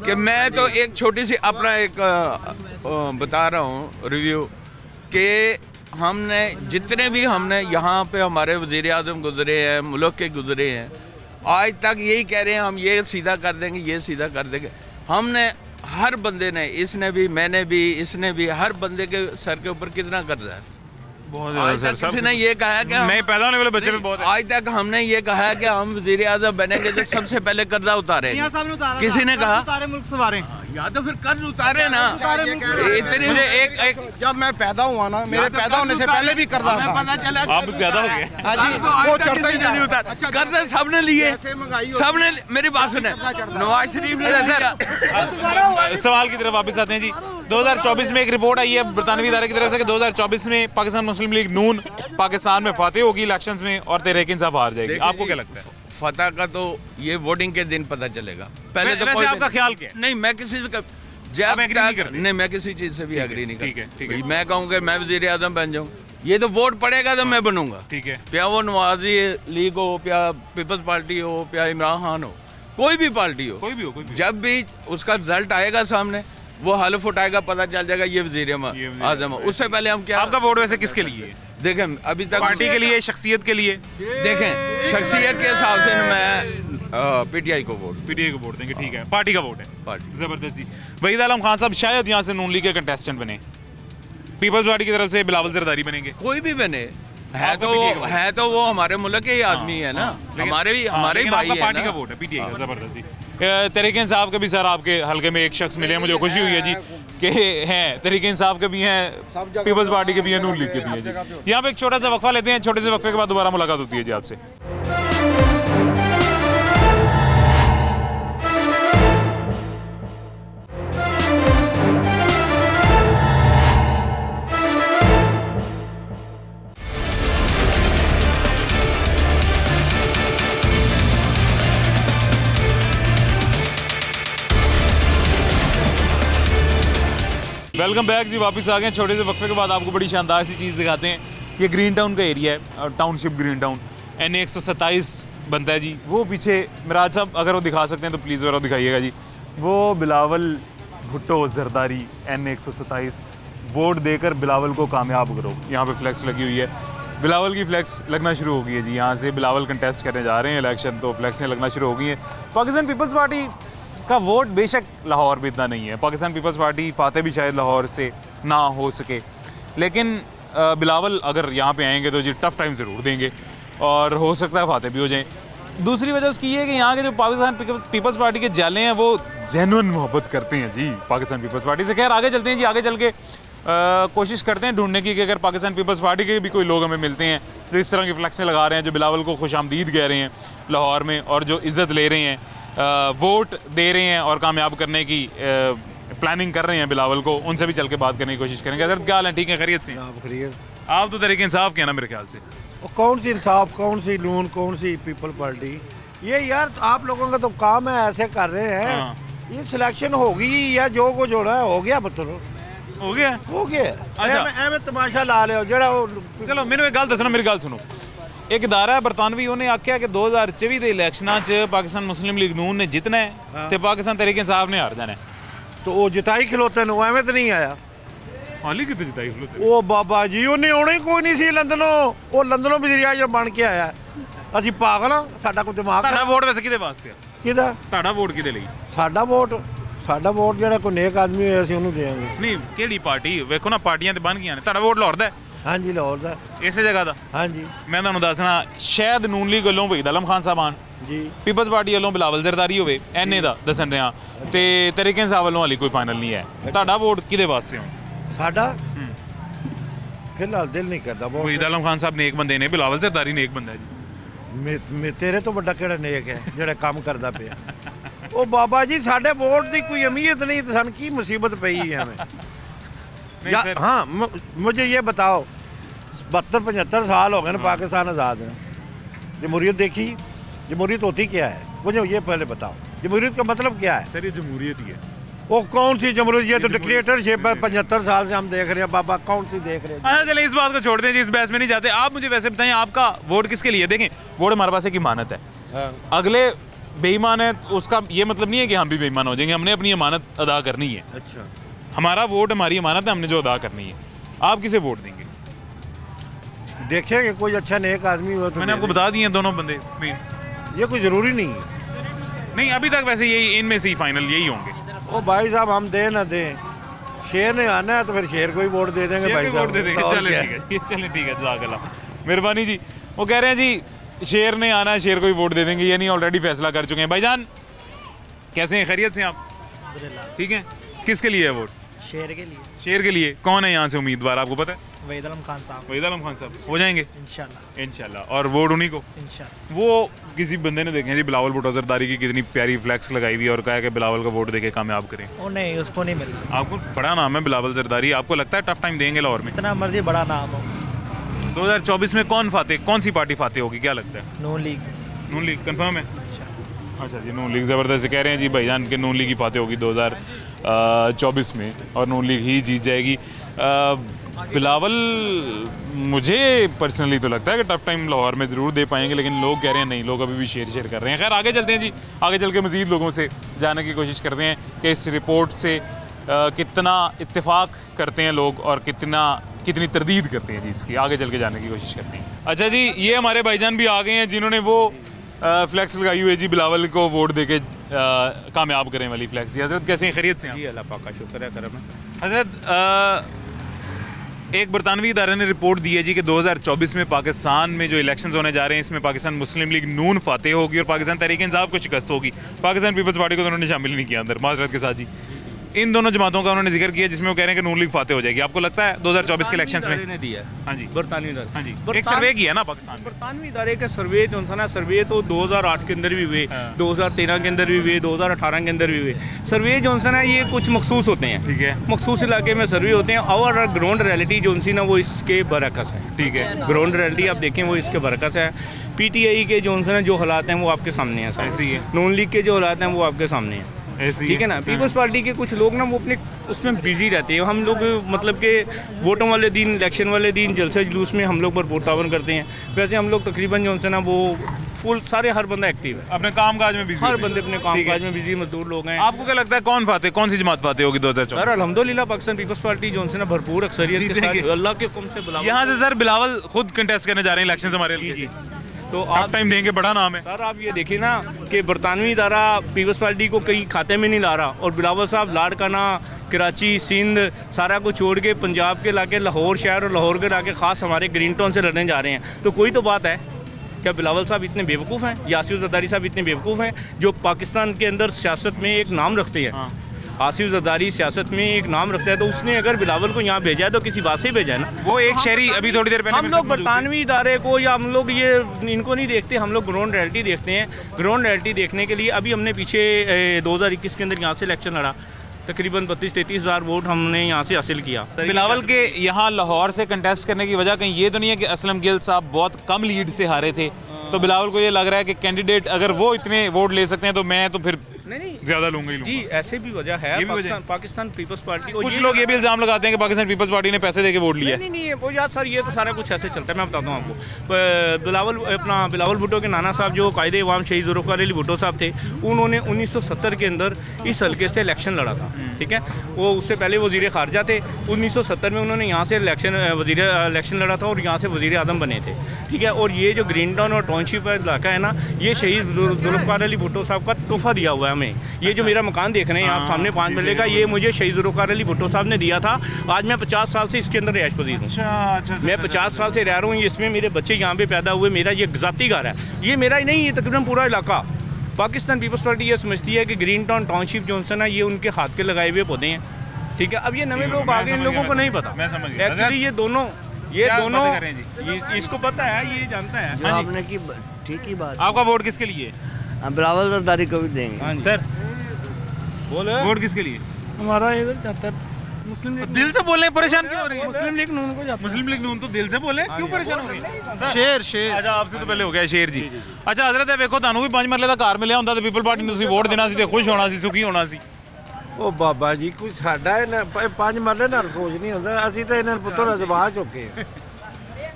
कि मैं तो एक छोटी सी अपना एक बता रहा हूँ रिव्यू कि हमने जितने भी हमने यहाँ पे हमारे वज़ीर आज़म गुजरे हैं, मुल्क के गुजरे हैं, आज तक यही कह रहे हैं हम ये सीधा कर देंगे, ये सीधा कर देंगे। हमने हर बंदे ने, इसने भी, मैंने भी, इसने भी, हर बंदे के सर के ऊपर कितना कर्जा है। बहुत आज तक किसी ने ये कहा है कि नहीं, पैदा होने वाले बच्चे पे बहुत है। आज तक हमने ये कहा है कि हम वज़ीर आज़म बनेंगे तो सबसे पहले कर्जा उतारे। किसी ने कहा मुल्क सवारे, या तो फिर कर्ज उतारे ना। मुझे एक जब मैं पैदा हुआ ना, मेरे पैदा होने से पहले भी कर्जा था। पता चला आप ज्यादा हो गए। हाँ जी, वो चढ़ता ही नहीं उतार। कर्जा सबने लिए, सबने। मेरी बात सुने, नवाज शरीफ ने सर सवाल की तरफ वापस आते हैं जी। 2024 में एक रिपोर्ट आई है बरतानवी इदारे की तरफ से कि 2024 में पाकिस्तान मुस्लिम लीग नून पाकिस्तान में फातेह होगी इलेक्शंस में और तहरीक इंसाफ हार जाएगी। आपको क्या लगता है? फतह का तो ये वोटिंग के दिन पता चलेगा। पहले तो कोई आपका ख्याल क्या है? नहीं, मैं किसी से नहीं, मैं किसी चीज से भी एग्री नहीं करता। मैं कहूँगा मैं वज़ीर आज़म बन जाऊँ, ये तो वोट पड़ेगा तो मैं बनूंगा। ठीक है, क्या वो नवाजी लीग हो, क्या पीपल्स पार्टी हो, क्या इमरान खान हो, कोई भी पार्टी हो, कोई भी हो, जब भी उसका रिजल्ट आएगा सामने, वो हल्फ उठाएगा, पता चल जाएगा ये वज़ीर आज़म। उससे पहले हम क्या, आपका वोट वैसे किसके लिए? देखें अभी तक पार्टी के लिए, शख्सियत के लिए? देखें शख्सियत के हिसाब से मैं पीटीआई को वोट देंगे। ठीक है, पार्टी का वोट है। पार्टी जबरदस्त जी। वहीद आलम खान साहब शायद यहाँ से नून लीग के कंटेस्टेंट बने, पीपल्स पार्टी की तरफ से बिलावल जरदारी बनेंगे। कोई भी बने, है तो वो हमारे मुल्क के ही आदमी है ना, हमारे ही भाई है। पार्टी का वोट है, पीटीआई का। जबरदस्त जी। तहरीक इंसाफ के भी सर आपके हल्के में एक शख्स मिले हैं, मुझे खुशी हुई है जी कि हैं तहरीक इंसाफ के भी हैं, पीपल्स पार्टी के भी हैं, नून लीग के भी हैं जी। यहाँ पे एक छोटा सा वक्फा लेते हैं, छोटे से वक्फे के बाद दोबारा मुलाकात होती है जी आपसे। वेलकम बैक जी, वापस आ गए। छोटे से वक्फे के बाद आपको बड़ी शानदार सी चीज़ दिखाते हैं। ये ग्रीन टाउन का एरिया है, टाउनशिप ग्रीन टाउन, NA 127 बनता है जी। वो पीछे मिराज साहब अगर वो दिखा सकते हैं तो प्लीज़ ज़रा दिखाइएगा जी। वो बिलावल भुट्टो जरदारी NA 127, वोट देकर बिलावल को कामयाब करो। यहाँ पे फ्लैक्स लगी हुई है, बिलावल की फ्लैक्स लगना शुरू हो गई है जी। यहाँ से बिलावल कंटेस्ट करने जा रहे हैं इलेक्शन, तो फ्लैक्सें लगना शुरू हो गई हैं। पाकिस्तान पीपल्स पार्टी का वोट बेशक लाहौर में इतना नहीं है, पाकिस्तान पीपल्स पार्टी फातेह भी शायद लाहौर से ना हो सके, लेकिन बिलावल अगर यहाँ पे आएंगे तो जी टफ़ टाइम ज़रूर देंगे और हो सकता है फातेह भी हो जाएं। दूसरी वजह उसकी ये है कि यहाँ के जो पाकिस्तान पीपल्स पार्टी के जाले हैं वो जेन्युइन मोहब्बत करते हैं जी पाकिस्तान पीपल्स पार्टी से। खैर आगे चलते हैं जी, आगे चल के कोशिश करते हैं ढूंढने की कि अगर पाकिस्तान पीपल्स पार्टी के भी कोई लोग हमें मिलते हैं जो इस तरह की फ्लैक्सें लगा रहे हैं, जो बिलावल को खुशामदीद कह रहे हैं लाहौर में और जो इज़्ज़त ले रहे हैं, वोट दे रहे हैं और कामयाब करने की प्लानिंग कर रहे हैं बिलावल को, उनसे भी चल के बात करने की कोशिश करेंगे। अगर क्या हाल है? ठीक है, खैरियत से? आप तो तहरीक इंसाफ के हैं ना मेरे ख्याल से। कौन सी इंसाफ, कौन सी नून, कौन सी पीपल पार्टी? ये यार आप लोगों का तो काम है, ऐसे कर रहे हैं। ये सिलेक्शन होगी या जो को जोड़ा है हो गया, मतलब हो गया। अच्छा एवं तमाशा ला ले जरा। चलो मैंने एक गल दसना, मेरी गल सुनो। एक इदारा है बरतानवी, उन्हें आख्या कि 2024 के इलेक्शनां च पाकिस्तान मुस्लिम लीग नून ने जितना है तो पाकिस्तान तहरीक इंसाफ ने हार जाना है। तो वो जिताई खिलोते ने, एवं तो नहीं आया हाली कितने जिताई खिलोते? ओ बाबा जी उन्हें आना ही कोई नहीं सी लंदनों, वो लंदनों वज़ीर आज़म बन के आया। ਅਸੀਂ ਪਾਗਲ ਆ, ਸਾਡਾ ਕੋਈ ਦਿਮਾਗ। ਤੁਹਾਡਾ ਵੋਟ ਵੈਸੇ ਕਿਹਦੇ ਵਾਸਤੇ ਆ? ਕਿਹਦਾ? ਤੁਹਾਡਾ ਵੋਟ ਕਿਹਦੇ ਲਈ? ਸਾਡਾ ਵੋਟ ਜਿਹੜਾ ਕੋਈ ਨੇਕ ਆਦਮੀ ਹੋਇਆ ਅਸੀਂ ਉਹਨੂੰ ਦੇਵਾਂਗੇ। ਨਹੀਂ ਕਿਹੜੀ ਪਾਰਟੀ? ਵੇਖੋ ਨਾ ਪਾਰਟੀਆਂ ਤੇ ਬਣ ਗਈਆਂ ਨੇ। ਤੁਹਾਡਾ ਵੋਟ ਲਾਹੌਰ ਦਾ? ਹਾਂਜੀ ਲਾਹੌਰ ਦਾ। ਇਸੇ ਜਗ੍ਹਾ ਦਾ? ਹਾਂਜੀ। ਮੈਂ ਤੁਹਾਨੂੰ ਦੱਸਣਾ, ਸ਼ਾਇਦ ਨੂਨ ਲੀਗ ਵੱਲੋਂ ਵਹੀਦ ਆਲਮ ਖਾਨ ਸਾਹਿਬ ਆਣ ਜੀ, ਪੀਪਲਸ ਪਾਰਟੀ ਵੱਲੋਂ ਬਿਲਾਵਲ ਜ਼ਰਦਾਰੀ ਹੋਵੇ, NA ਦਾ ਦੱਸਣ ਰਿਹਾ, ਤੇ ਤਹਿਰੀਕ ਇੰਸਾਫ ਵੱਲੋਂ ਹਾਲੇ ਕੋਈ ਫਾਈਨਲ ਨਹੀਂ ਹੈ। ਤੁਹਾਡਾ ਵੋਟ ਕਿਹਦੇ ਵਾਸਤੇ ਹੋ? ਸਾਡਾ ਫਿਲਹਾਲ ਦਿਲ ਨਹੀਂ ਕਰਦਾ। ਵਹੀਦ ਆਲਮ ਖਾਨ ਸਾਹਿਬ ਨੇਕ ਬੰਦੇ ਨੇ, ਬਿਲਾਵਲ ਜ਼ਰਦਾਰੀ ਨੇਕ ਬੰਦਾ ਹੈ ਜੀ। ਤੇਰੇ ਤੋਂ ਵੱਡਾ ਕਿਹੜਾ ਨੇਕ ਹੈ ਜਿਹੜਾ ਕੰਮ ਕਰਦਾ ਪਿਆ? ਉਹ ਬਾਬਾ ਜੀ ਸਾਡੇ ਵੋਟ ਦੀ ਕੋਈ ਅਹਿਮੀਅਤ नहीं, तो सन की मुसीबत पई है हमें। हाँ मुझे ये बताओ, 72-75 साल हो गए ना पाकिस्तान आज़ाद है, जमहूरियत देखी? जमहूरियत होती क्या है मुझे ये पहले बताओ, जमहूरियत का मतलब क्या है? सर ये जमहूरियत ही है। वो कौन सी जमहूरियत? ये तो डिक्टेटरशिप है, 75 साल से हम देख रहे हैं बाबा, कौन सी देख रहे हैं? अच्छा चले इस बात को छोड़ दें जी, इस बहस में नहीं जाते। आप मुझे वैसे बताएं आपका वोट किसके लिए? देखें वोट हमारे पास एक इमानत है, अगले बेईमान है उसका ये मतलब नहीं है कि हम भी बेईमान हो जाएंगे, हमने अपनी अमानत अदा करनी है। अच्छा हमारा वोट हमारी अमानत है, हमने जो अदा करनी है। आप किसे वोट देंगे? देखेंगे कोई अच्छा नेक आदमी हो तो। मैंने आपको बता दिए दोनों बंदे। ये कोई ज़रूरी नहीं है। नहीं, अभी तक वैसे यही इनमें से ही फाइनल यही होंगे। ओ भाई साहब, हम दें ना दें, शेर ने आना है तो फिर शेर को ही वोट दे देंगे भाई साहब। चले ठीक है, जज़ाकल्लाह, मेहरबानी जी। वो कह रहे हैं जी शेर ने आना है, शेर को ही वोट दे देंगे, यानी ऑलरेडी फैसला कर चुके हैं। भाईजान कैसे हैं, खैरियत से आप? ठीक है। किसके लिए है वोट? शेर के लिए। शेर के लिए। कौन है यहाँ से उम्मीदवार, आपको पता है? वहीद आलम खान साहब। वहीद आलम खान साहब हो जाएंगे इंशाल्लाह। इंशाल्लाह। और वोट उन्हीं को इंशाल्लाह। वो किसी बंदे ने देखे जी बिलावल भुट्टो जरदारी की कितनी प्यारी फ्लैक्स लगाई हुई है और कहा कि बिलावल का वोट देके कामयाब करें। वो नहीं, उसको नहीं मिल रहा। आपको बड़ा नाम है बिलावल जरदारी, आपको लगता है टफ टाइम देंगे लाहौर में? इतना मर्जी बड़ा नाम हो। 2024 में कौन सी पार्टी फाते होगी, क्या लगता है? नून लीग। नून लीग कंफर्म है? अच्छा जी, नून लीग ज़बरदस्त कह रहे हैं जी भाईजान के नून लीग की फाते होगी 2024 में और नून लीग ही जीत जाएगी। बिलावल मुझे पर्सनली तो लगता है कि टफ टाइम लाहौर में ज़रूर दे पाएंगे, लेकिन लोग कह रहे हैं नहीं, लोग अभी भी शेर कर रहे हैं। खैर आगे चलते हैं जी, आगे चल के मज़ीद लोगों से जानने की कोशिश करते हैं कि इस रिपोर्ट से कितना इत्तेफाक करते हैं लोग और कितनी तरदीद करते हैं जी इसकी। आगे चल के जानने की कोशिश करते हैं। अच्छा जी, ये हमारे भाईजान भी आ गए हैं जिन्होंने वो फ्लैक्स लगाई हुई है जी बिलावल को वोट देके कामयाब करें वाली फ्लैक्स। जी हज़रत कैसे हैं, खैरियत से हैं? जी अल्लाह पाक का शुक्र है, करम है। हज़रत एक बरतानवी इदारे ने रिपोर्ट दी है जी कि 2024 में पाकिस्तान में जो इलेक्शंस होने जा रहे हैं इसमें पाकिस्तान मुस्लिम लीग नून फातेह होगी और पाकिस्तान तहरीक इंसाफ को शिकस्त होगी। पाकिस्तान पीपल्स पार्टी को तो उन्होंने शामिल नहीं किया अंदर, माजरत के साथ जी। इन दोनों जमातों का उन्होंने जिक्र किया जिसमें वो कह रहे हैं कि नून लीग फातेह हो जाएगी। आपको लगता है 2024 के इलेक्शंस में? दिया हाँ जी, बरतानवी इदारे। हाँ जी, एक सर्वे किया ना पाकिस्तान। बरतानवी इदारे का सर्वे जो था ना, सर्वे तो 2008 के अंदर भी हुए, 2013 के अंदर भी हुए, 2018 के अंदर भी हुए। सर्वे जो है ना ये कुछ मखसूस होते हैं, ठीक है, मखसूस इलाके में सर्वे होते हैं और ग्राउंड रियलिटी जो उनसी ना वो इसके बरकस है। ठीक है, ग्राउंड रियलिटी आप देखें वो इसके बरकस है। पीटीआई के जो उनसे ना जो हालात हैं वो आपके सामने हैं, ऐसी है। नून लीग के जो हालात हैं वो आपके सामने हैं, ठीक है ना। पीपल्स पार्टी के कुछ लोग ना वो अपने उसमें बिजी रहते हैं। हम लोग मतलब के वोटों वाले दिन, इलेक्शन वाले दिन जलसे जुलूस में हम लोग भरपूर तावन करते हैं। वैसे हम लोग तकरीबन जो है ना वो फुल सारे हर बंदा एक्टिव है, अपने काम काज में बिजी, हर बंदे अपने काम काज में बिजी, मजदूर लोग हैं। आपको क्या लगता है कौन सी जमात फातेह होगी 2024? सर अल्हम्दुलिल्लाह पाकिस्तान पीपल्स पार्टी जो है ना भरपूर अक्सरियत के साथ अल्लाह के हुक्म से बुलावा। यहाँ से सर बिलावल खुद कंटेस्ट करने जा रहे हैं इलेक्शन हमारे लिए। जी, तो आप टाइम देंगे, बड़ा नाम है सर। आप ये देखिए ना कि बरतानवी इदारा पीपल्स पार्टी को कहीं खाते में नहीं ला रहा और बिलावल साहब लाड़काना, कराची, सिंध सारा कुछ छोड़ के पंजाब के इलाके, लाहौर शहर और लाहौर के इलाके ख़ास हमारे ग्रीन टाउन से लड़ने जा रहे हैं। तो कोई तो बात है क्या बिलावल साहब इतने बेवकूफ़ हैं, आसिफ जरदारी साहब इतने बेवकूफ़ हैं जो पाकिस्तान के अंदर सियासत में एक नाम रखते हैं? आसिफ जरदारी सियासत में एक नाम रखता है, तो उसने अगर बिलावल को यहाँ भेजा है तो किसी बात से ही भेजा है ना। वो एक शहरी अभी थोड़ी देर पहले हम लोग बरतानवी इदारे को या हम लोग ये इनको नहीं देखते, हम लोग ग्राउंड रियलिटी देखते हैं। ग्राउंड रियलिटी देखने के लिए अभी हमने पीछे 2021 के अंदर यहाँ से इलेक्शन लड़ा, तकरीबन 32-33 हज़ार वोट हमने यहाँ से हासिल किया। बिलावल के यहाँ लाहौर से कंटेस्ट करने की वजह कहीं ये तो नहीं है कि असलम गिल साहब बहुत कम लीड से हारे थे, तो बिलावल को ये लग रहा है कि कैंडिडेट अगर वो इतने वोट ले सकते हैं तो मैं तो फिर नहीं ज्यादा लूंगा ही जी, ऐसे भी वजह है। पाकिस्तान पीपल्स पार्टी को कुछ लोग ये भी इल्जाम लगाते हैं कि पाकिस्तान पीपल्स पार्टी ने पैसे देके वोट लिया। नहीं वो यार सर, ये तो सारा कुछ ऐसे चलता है। मैं बताता हूँ आपको, बिलावल भुट्टो के नाना साहब जो कायदे अवाम शहीद ज़ुल्फ़िकार अली भुट्टो साहब थे, उन्होंने 1970 के अंदर इस हल्के से इलेक्शन लड़ा था, ठीक है। वो उससे पहले वज़ीर ख़ारजा थे। 1970 में उन्होंने यहाँ से इलेक्शन लड़ा था और यहाँ से वज़ीर आज़म बने थे, ठीक है। और ये जो ग्रीन टाउन और टाउनशिप इलाका है ना, ये शहीद ज़ुल्फ़िकार अली भुट्टो साहब का तोहफ़ा दिया हुआ है हमें। ये जो मेरा मकान देख रहे हैं आप सामने 5 मरले का, ये मुझे शहीद ज़ुल्फ़िकार अली भुट्टो साहब ने दिया था। आज मैं 50 साल से इसके अंदर रिहाइश पजीर हूँ। मैं 50 साल से रह रहा हूँ, इसमें मेरे बच्चे यहाँ पे पैदा हुए, मेरा ये ज़ाती घर है, ये मेरा ही नहीं, ये तकरीबन पूरा इलाका। पाकिस्तान पीपल्स पार्टी ये समझती है कि ग्रीन टाउन टाउनशिप जो है ना ये उनके हाथ के लगाए हुए पौधे हैं, ठीक है। अब ये नए लोग आ गए, इन लोगों को नहीं पता एक्चुअली। ये दोनों इसको पता है, ये जानता है। आपने की ठीक ही बात। आपका वोट किसके लिए? बिलावल जरदारी को भी देंगे सर। बोले वोट किसके लिए? हमारा इधर जाता है मुस्लिम लीग। दिल से बोल रहे हैं, परेशान क्यों हो रहे हैं? मुस्लिम लीग नून को जाता है। मुस्लिम लीग नून तो दिल से बोले, क्यों परेशान हो रही है? शेर अच्छा, आपसे तो पहले हो गया शेर जी। अच्छा हजरत देखो, ਤੁਹਾਨੂੰ ਵੀ 5 ਮਰਲੇ ਦਾ ਘਰ ਮਿਲਿਆ ਹੁੰਦਾ ਤੇ ਪੀਪਲ ਪਾਰਟੀ ਨੂੰ ਤੁਸੀਂ ਵੋਟ ਦੇਣਾ ਸੀ ਤੇ ਖੁਸ਼ ਹੋਣਾ ਸੀ, ਸੁਖੀ ਹੋਣਾ ਸੀ। ਉਹ ਬਾਬਾ ਜੀ ਕੋਈ ਸਾਡਾ 5 ਮਰਲੇ ਨਾਲ ਸੋਚ ਨਹੀਂ ਹੁੰਦਾ, ਅਸੀਂ ਤਾਂ ਇਹਨਾਂ ਪੁੱਤਰ ਅਜ਼ਵਾ ਚੁੱਕੇ ਆ।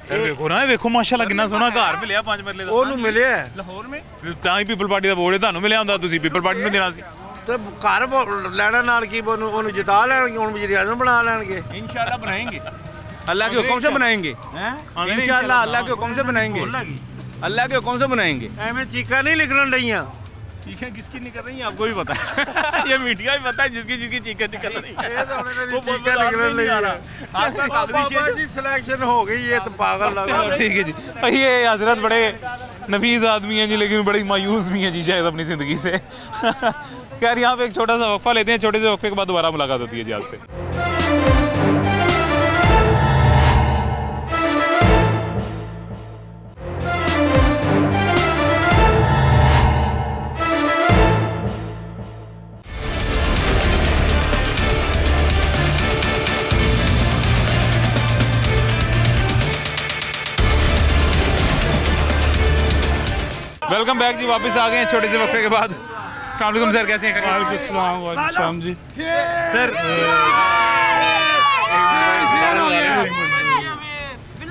ਸਰ ਵੇਖੋ ਨਾ, ਵੇਖੋ ਮਾਸ਼ਾਅੱਲਾ ਕਿੰਨਾ ਸੋਹਣਾ ਘਰ ਮਿਲਿਆ 5 ਮਰਲੇ ਦਾ। ਉਹਨੂੰ ਮਿਲਿਆ ਲਾਹੌਰ में, ਤਾਂ ਹੀ ਪੀਪਲ ਪਾਰਟੀ ਦਾ ਵੋਟ ਤੁਹਾਨੂੰ ਮਿਲਿਆ ਹੁੰਦਾ, ਤੁਸੀਂ ਪੀਪਲ ਪਾਰਟੀ ਨੂੰ ਦੇਣਾ ਸੀ। ਤੇ ਘਰ ਲੈਣਾ ਨਾਲ ਕੀ ਉਹਨੂੰ ਜਿਤਾ ਲੈਣਗੇ, ਹੁਣ ਵਜ਼ੀਰ ਆਜ਼ਮ ਬਣਾ ਲੈਣਗੇ। इंशाल्लाह बनाएंगे, अल्लाह के हुक्म से बनाएंगे, इंशाल्लाह अल्लाह के हुक्म से बनाएंगे। अल्लाह के हुक्म से बनाएंगे। एवं चीखा नहीं निकल रही हैं। चीखें किसकी निकल रही हैं आपको भी पता है ये मीडिया भी पता है जिसकी जिसकी चीखें निकल रही है। वो चीखा निकल रही है। सिलेक्शन हो गई है तो पागल लग रहा है। ठीक है जी। ये हजरत बड़े नफीस आदमी हैं जी, लेकिन बड़ी मायूस भी हैं जी शायद अपनी ज़िंदगी से। खैर यहाँ पे एक छोटा सा वक्फा लेते हैं, छोटे से वक्फे के बाद दोबारा मुलाकात होती है जी आपसे। वेलकम बैक जी, वापस आ गए हैं छोटे से वक्फे के बाद। अस्सलाम वालेकुम सर, कैसे हैं? वालेकुम जी। सर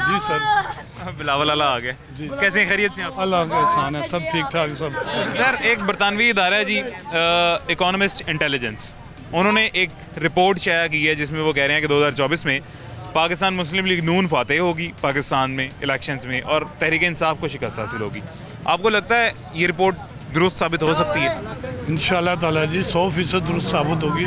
जी सर, बिलावल अला आ गए जी, कैसे हैं? खैरियत से? अल्लाह का एहसान है, सब ठीक ठाक सब। सर एक बरतानवी इदारा है जी, इकोनॉमिस्ट इंटेलिजेंस, उन्होंने एक रिपोर्ट शाया की है जिसमें वो कह रहे हैं कि 2024 में पाकिस्तान मुस्लिम लीग नून फातेह होगी पाकिस्तान में इलेक्शंस में और तहरीक इंसाफ को शिकस्त हासिल होगी। आपको लगता है ये रिपोर्ट दुरुस्त साबित हो सकती है? इंशाल्लाह ताला जी 100% दुरुस्त साबित होगी।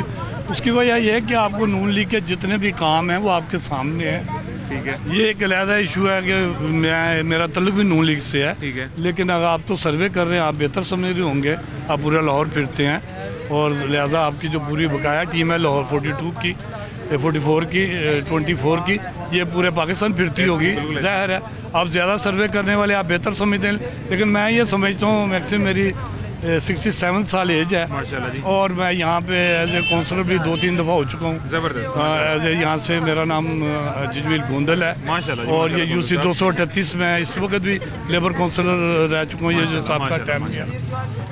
उसकी वजह यह है कि आपको नून लीग के जितने भी काम हैं वो आपके सामने हैं। ठीक है, ये एक अलहदा इशू है कि मेरा तल्लुक भी नून लीग से है। ठीक है, लेकिन अगर आप तो सर्वे कर रहे हैं, आप बेहतर समझ रहे होंगे, आप पूरा लाहौर फिरते हैं और लिहाजा आपकी जो पूरी बकाया टीम है लाहौर 42 की 44 की 24 की, ये पूरे पाकिस्तान फिरती होगी। ज़ाहिर है आप ज़्यादा सर्वे करने वाले आप बेहतर समझते हैं, लेकिन मैं ये समझता हूँ मैक्सिमम मेरी 67 साल एज है और मैं यहाँ पे एज ए काउंसलर भी 2-3 दफ़ा हो चुका हूँ। ज़बरदस्त। एज ए यहाँ से मेरा नाम जजमील गोंदल है माशाल्लाह, और ये UC 238 में इस वक्त भी लेबर काउंसलर रह चुका हूँ, ये जो साहब का टाइम गया।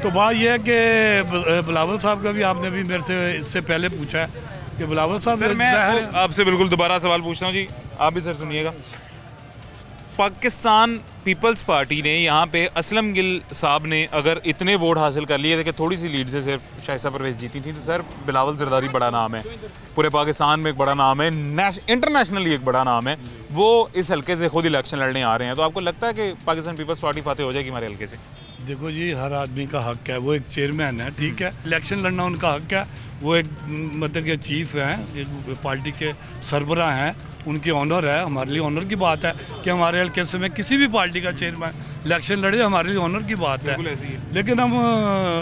तो बात यह है कि बिलावल साहब का भी आपने भी मेरे से इससे पहले पूछा है कि बिलावल साहब, मैं आपसे बिल्कुल दोबारा सवाल पूछता हूँ जी, आप भी सर सुनिएगा। पाकिस्तान पीपल्स पार्टी ने यहाँ पे असलम गिल साहब ने अगर इतने वोट हासिल कर लिए थे कि थोड़ी सी लीड से सिर्फ शाइसा परवेज़ जीती थी, तो सर बिलावल जरदारी बड़ा नाम है, पूरे पाकिस्तान में एक बड़ा नाम है, इंटरनेशनली एक बड़ा नाम है, वो इस हल्के से खुद इलेक्शन लड़ने आ रहे हैं। तो आपको लगता है कि पाकिस्तान पीपल्स पार्टी फातेह हो जाएगी हमारे हल्के से? देखो जी, हर आदमी का हक है, वो एक चेयरमैन है, ठीक है, इलेक्शन लड़ना उनका हक है, वो एक मतलब के चीफ हैं, एक पार्टी के सरबराह हैं, उनकी ऑनर है। हमारे लिए ऑनर की बात है कि हमारे हल्के से में किसी भी पार्टी का चेयरमैन इलेक्शन लड़े, हमारे लिए ऑनर की बात है। लेकिन हम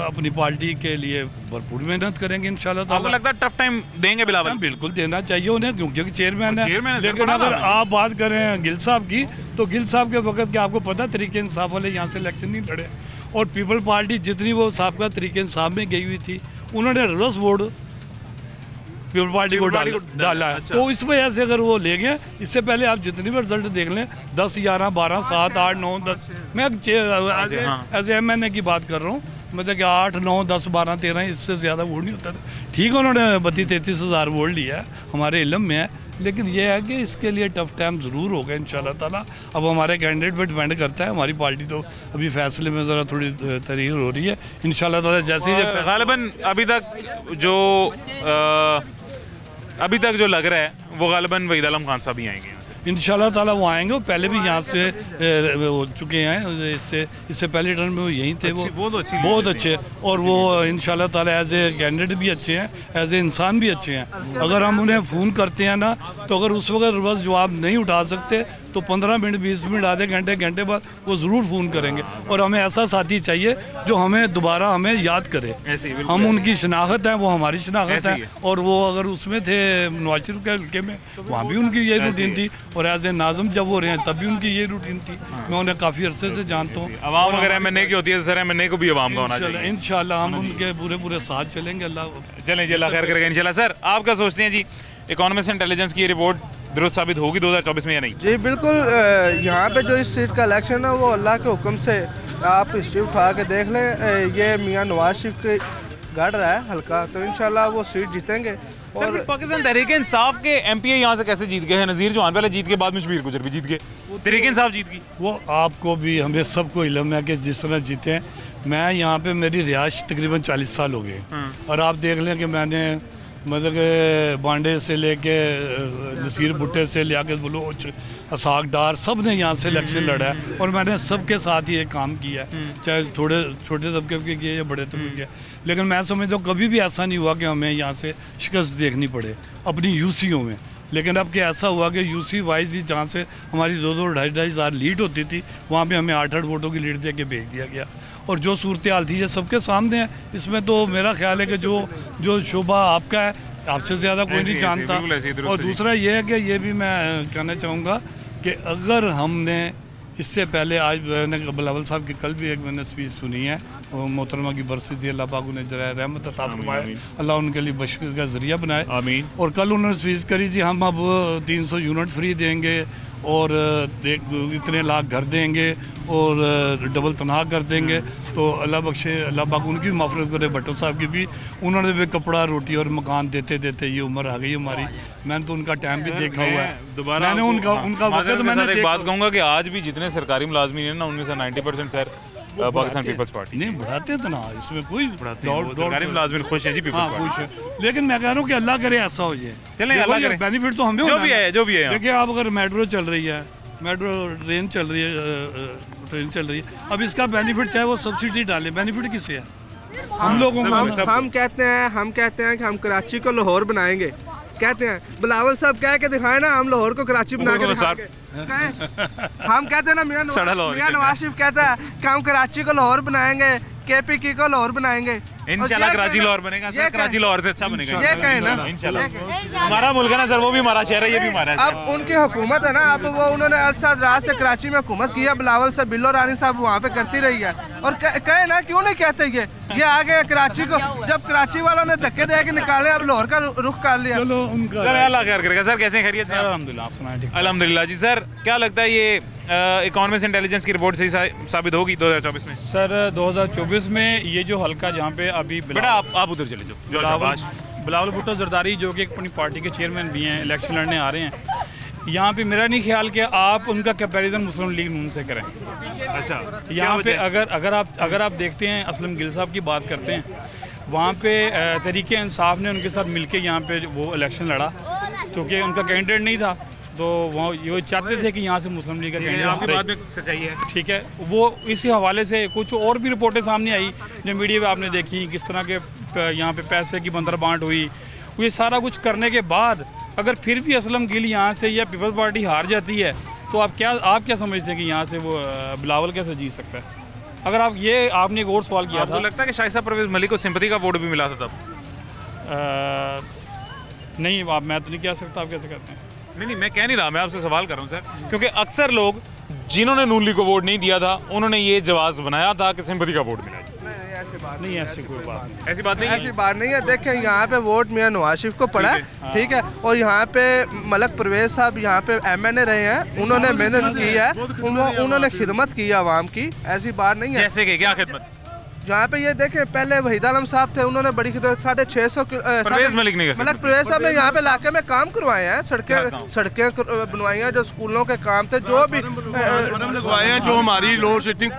अपनी पार्टी के लिए भरपूर मेहनत करेंगे इंशाल्लाह ताला। आपको लगता है टफ टाइम देंगे बिलावल? बिल्कुल देना चाहिए उन्हें, क्योंकि चेयरमैन है। लेकिन अगर आप बात करें गिल साहब की, तो गिल साहब के वक्त के आपको पता तरीके इंसाफ वाले यहाँ से इलेक्शन नहीं लड़े, और पीपल पार्टी जितनी वो साहब का तरीके इंसाफ में गई हुई थी, उन्होंने रिवर्स वोट पीपल पार्टी को डाला है। तो इस वजह से अगर वो ले गए, इससे पहले आप जितनी भी रिजल्ट देख लें 10, 11, 12, 7, 8, 9, 10, मैं एज ए MNA की बात कर रहा हूँ, मतलब कि 8, 9, 10, 12, 13 इससे ज़्यादा वोट नहीं होता था। ठीक है, उन्होंने 32-33 हज़ार वोट लिया है, हमारे इल्म में है, लेकिन यह है कि इसके लिए टफ टाइम ज़रूर होगा इंशाल्लाह ताला। अब हमारे कैंडिडेट पर डिपेंड करता है, हमारी पार्टी तो अभी फैसले में ज़रा थोड़ी तरीर हो रही है इंशाल्लाह ताला। जैसे ही गालिबन अभी तक जो लग रहा है वो गालिबन वहीद आलम खान साहब ही आएंगे इंशाल्लाह ताला, वो आएंगे। वो पहले भी यहाँ से हो चुके हैं, इससे पहले टर्म में वो यहीं थे, वो बहुत अच्छे, और वो इंशाल्लाह ताला एज ए कैंडिडेट भी अच्छे हैं, एज ए इंसान भी अच्छे हैं। अगर हम उन्हें फ़ोन करते हैं ना, तो अगर उस वक्त रिवर्स जवाब नहीं उठा सकते तो 15 मिनट 20 मिनट आधे घंटे बाद वो ज़रूर फ़ोन करेंगे। और हमें ऐसा साथी चाहिए जो हमें दोबारा हमें याद करे। हम उनकी शनाख्त है, वो हमारी शनाख्त है, और वो अगर उसमें थे नवाज शरीफ के हल्के में, वहाँ भी उनकी यही रूटीन थी, और एज ए नाज़म जब वो रहे हैं तब भी उनकी ये रूटीन थी। मैं उन्हें काफ़ी अरसे से जानता हूँ। आवाम अगर MNA की होती है सर, MNA को भी आवाम का होना चाहिए। इंशाल्लाह हम उनके पूरे साथ चलेंगे। अल्लाह चलें जी, अल्लाह खैर करेगा इंशाल्लाह। सर आप क्या सोचते हैं जी, इकोनॉमिस्ट इंटेलिजेंस की ये रिपोर्ट दुरुस्त साबित होगी 2024 में या नहीं? जी बिल्कुल, यहाँ पे जो इस सीट का इलेक्शन है वो अल्लाह के हुक्म से, आप हिस्ट्री उठा के देख लें, ये मियाँ नवाज शरीफ के गढ़ रहा है हल्का, तो इंशाल्लाह वो सीट जीतेंगे। और पाकिस्तान तहरीक इंसाफ के MPA यहाँ से कैसे जीत गए हैं? नज़ीर चौहान पहले जीत के बाद में शबीर गुजर भी जीत गए, तहरीक इंसाफ जीत गई। वो आपको भी हमें सबको इल्म है कि जिस तरह जीते हैं। मैं यहाँ पे मेरी रिहाइश तकरीबन 40 साल हो गए, और आप देख लें कि मैंने मतलब कि बांडे से लेके नसीर भुट्टे से लेके बलूच असाक डार सब ने यहाँ से इलेक्शन लड़ा है और मैंने सबके साथ ही एक काम किया है, चाहे थोड़े छोटे तबके के किए या बड़े तबके के। लेकिन मैं समझता हूँ कभी भी ऐसा नहीं हुआ कि हमें यहाँ से शिकस्त देखनी पड़े अपनी यूसीओं में। लेकिन अब क्या ऐसा हुआ कि यूसी वाइज ही जहाँ से हमारी 2-2 ढाई हज़ार लीड होती थी वहाँ पे हमें 8-8 वोटों की लीड दे के भेज दिया गया। और जो सूरत हाल थी ये सबके सामने है। इसमें तो मेरा ख्याल है कि जो शोभा आपका है आपसे ज़्यादा कोई नहीं जानता। और दूसरा ये है कि ये भी मैं कहना चाहूँगा कि अगर हमने इससे पहले आज मैंने बिलावल साहब की कल भी एक मैंने स्पीच सुनी है, मोहतरमा की बरसी थी, अल्लाह पाक उन्हें जरा रहमत अता फरमाए, अल्लाह उनके लिए बशर का ज़रिया बनाए। आमीन। और कल उन्होंने स्पीच करी जी हम अब 300 यूनिट फ्री देंगे और इतने लाख घर देंगे और डबल तनख्वाह कर देंगे। तो अल्लाह बख्शे, अल्लाह पाक उनकी भी माफ़रत करे, भट्टो साहब की भी। उन्होंने भी कपड़ा रोटी और मकान देते देते ये उम्र आ गई हमारी। मैंने तो उनका टाइम भी देखा हुआ है, मैंने उनका वक्त मैंने एक बात कहूँगा कि आज भी जितने सरकारी मुलाजमीन हैं ना उनमें से 90% सर पाकिस्तान पीपल्स पार्टी नहीं बढ़ाते तो ना, इसमें कोई सरकारी मुलाजमीन खुश है जी, पीपल्स खुश है। लेकिन मैं कह रहा हूँ कि अल्लाह करे ऐसा हो जाए, चलें अल्लाह करे, बेनिफिट तो हमें जो भी है। देखिए आप अगर मेट्रो चल रही है, मेट्रो ट्रेन चल रही है, अब इसका बेनिफिट चाहे वो सब्सिडी डाले, बेनिफिट किससे है? हम लोगों को। हम कहते हैं कि हम कराची को लाहौर बनाएंगे, कहते हैं बिलावल साहब कह के दिखाए ना हम लाहौर को कराची बना के दिखाएंगे। हम कहते हैं ना मियां नवाज शरीफ कहता है कि हम कराची को लाहौर बनाएंगे, KPK को लाहौर बनाएंगे। इंशाल्लाह कराची लाहौर बनेगा सर, कराची लाहौर से अच्छा बनेगा ये कहे ना, इंशाल्लाह। हमारा मुल्क है ना सर, वो भी हमारा शहर है, ये भी हमारा है। अब उनकी हुकूमत है ना, अब वो उन्होंने अच्छा रात से कराची में हुकूमत किया, बिलावल साहब बिल्लो रानी साहब वहाँ पे करती रही है। और कहे ना क्यों नहीं कहते ये आ गए कराची को, जब कराची वालों ने धक्के दे के निकाले, अब लाहौर का रुख कर लिया। चलो उनका अल्लाह खैर करेगा। सर कैसे खैरियत से? अल्हम्दुलिल्लाह जी। सर क्या लगता है ये इकोनॉमिस्ट इंटेलिजेंस की रिपोर्ट सही साबित होगी 2024 में? सर 2024 में ये जो हल्का जहाँ पे अभी आप उधर चले जाओ, बिलावल भुट्टो जरदारी जो कि अपनी पार्टी के चेयरमैन भी हैं, इलेक्शन लड़ने आ रहे हैं, यहाँ पे मेरा नहीं ख्याल कि आप उनका कंपैरिजन मुस्लिम लीग नून से करें। अच्छा, यहाँ पे अगर आप देखते हैं असलम गिल साहब की बात करते हैं, वहाँ पे तहरीक इंसाफ ने उनके साथ मिलके यहाँ पे वो इलेक्शन लड़ा, क्योंकि उनका कैंडिडेट नहीं था, तो वो ये चाहते थे कि यहाँ से मुस्लिम लीग का कैंडिडेट सच्चाई है। ठीक है, वो इसी हवाले से कुछ और भी रिपोर्टें सामने आई जो मीडिया में आपने देखी, किस तरह के यहाँ पे पैसे की बंदर बांट हुई। ये सारा कुछ करने के बाद अगर फिर भी असलम गिल यहाँ से या पीपल्स पार्टी हार जाती है, तो आप क्या समझते हैं कि यहाँ से वो बिलावल कैसे जीत सकता है? अगर आपने एक और सवाल किया था, लगता है कि शाइस्ता परवेज़ मलिक को सिंपैथी का वोट भी मिला था तब? नहीं, मैं तो नहीं कह सकता, आप कैसे कहते हैं? नहीं, मैं कह नहीं रहा, मैं आपसे सवाल कर रहा हूँ सर, क्योंकि अक्सर लोग जिन्होंने नून लीग को वोट नहीं दिया था उन्होंने ये जवाब बनाया था कि सिंपैथी का वोट मिला। ऐसी कोई बात ऐसी बात नहीं है। देखें यहाँ पे वोट मियां नवाज शरीफ को पड़ा, ठीक है, और यहाँ पे मलक परवेज़ साहब यहाँ पे MNA रहे हैं, उन्होंने मेहनत की है, उन्होंने खिदमत की है आवाम की, ऐसी बात नहीं है। जैसे कि क्या खिदमत? जहाँ पे ये देखें पहले वहीद आलम साहब थे, उन्होंने बड़ी 650 मलक परवेज़ साहब ने यहाँ पे इलाके में काम करवाए हैं, सड़कें बनवाई हैं, जो स्कूलों के काम थे, जो भी लगवाए हैं, जो हमारी लोड शेडिंग,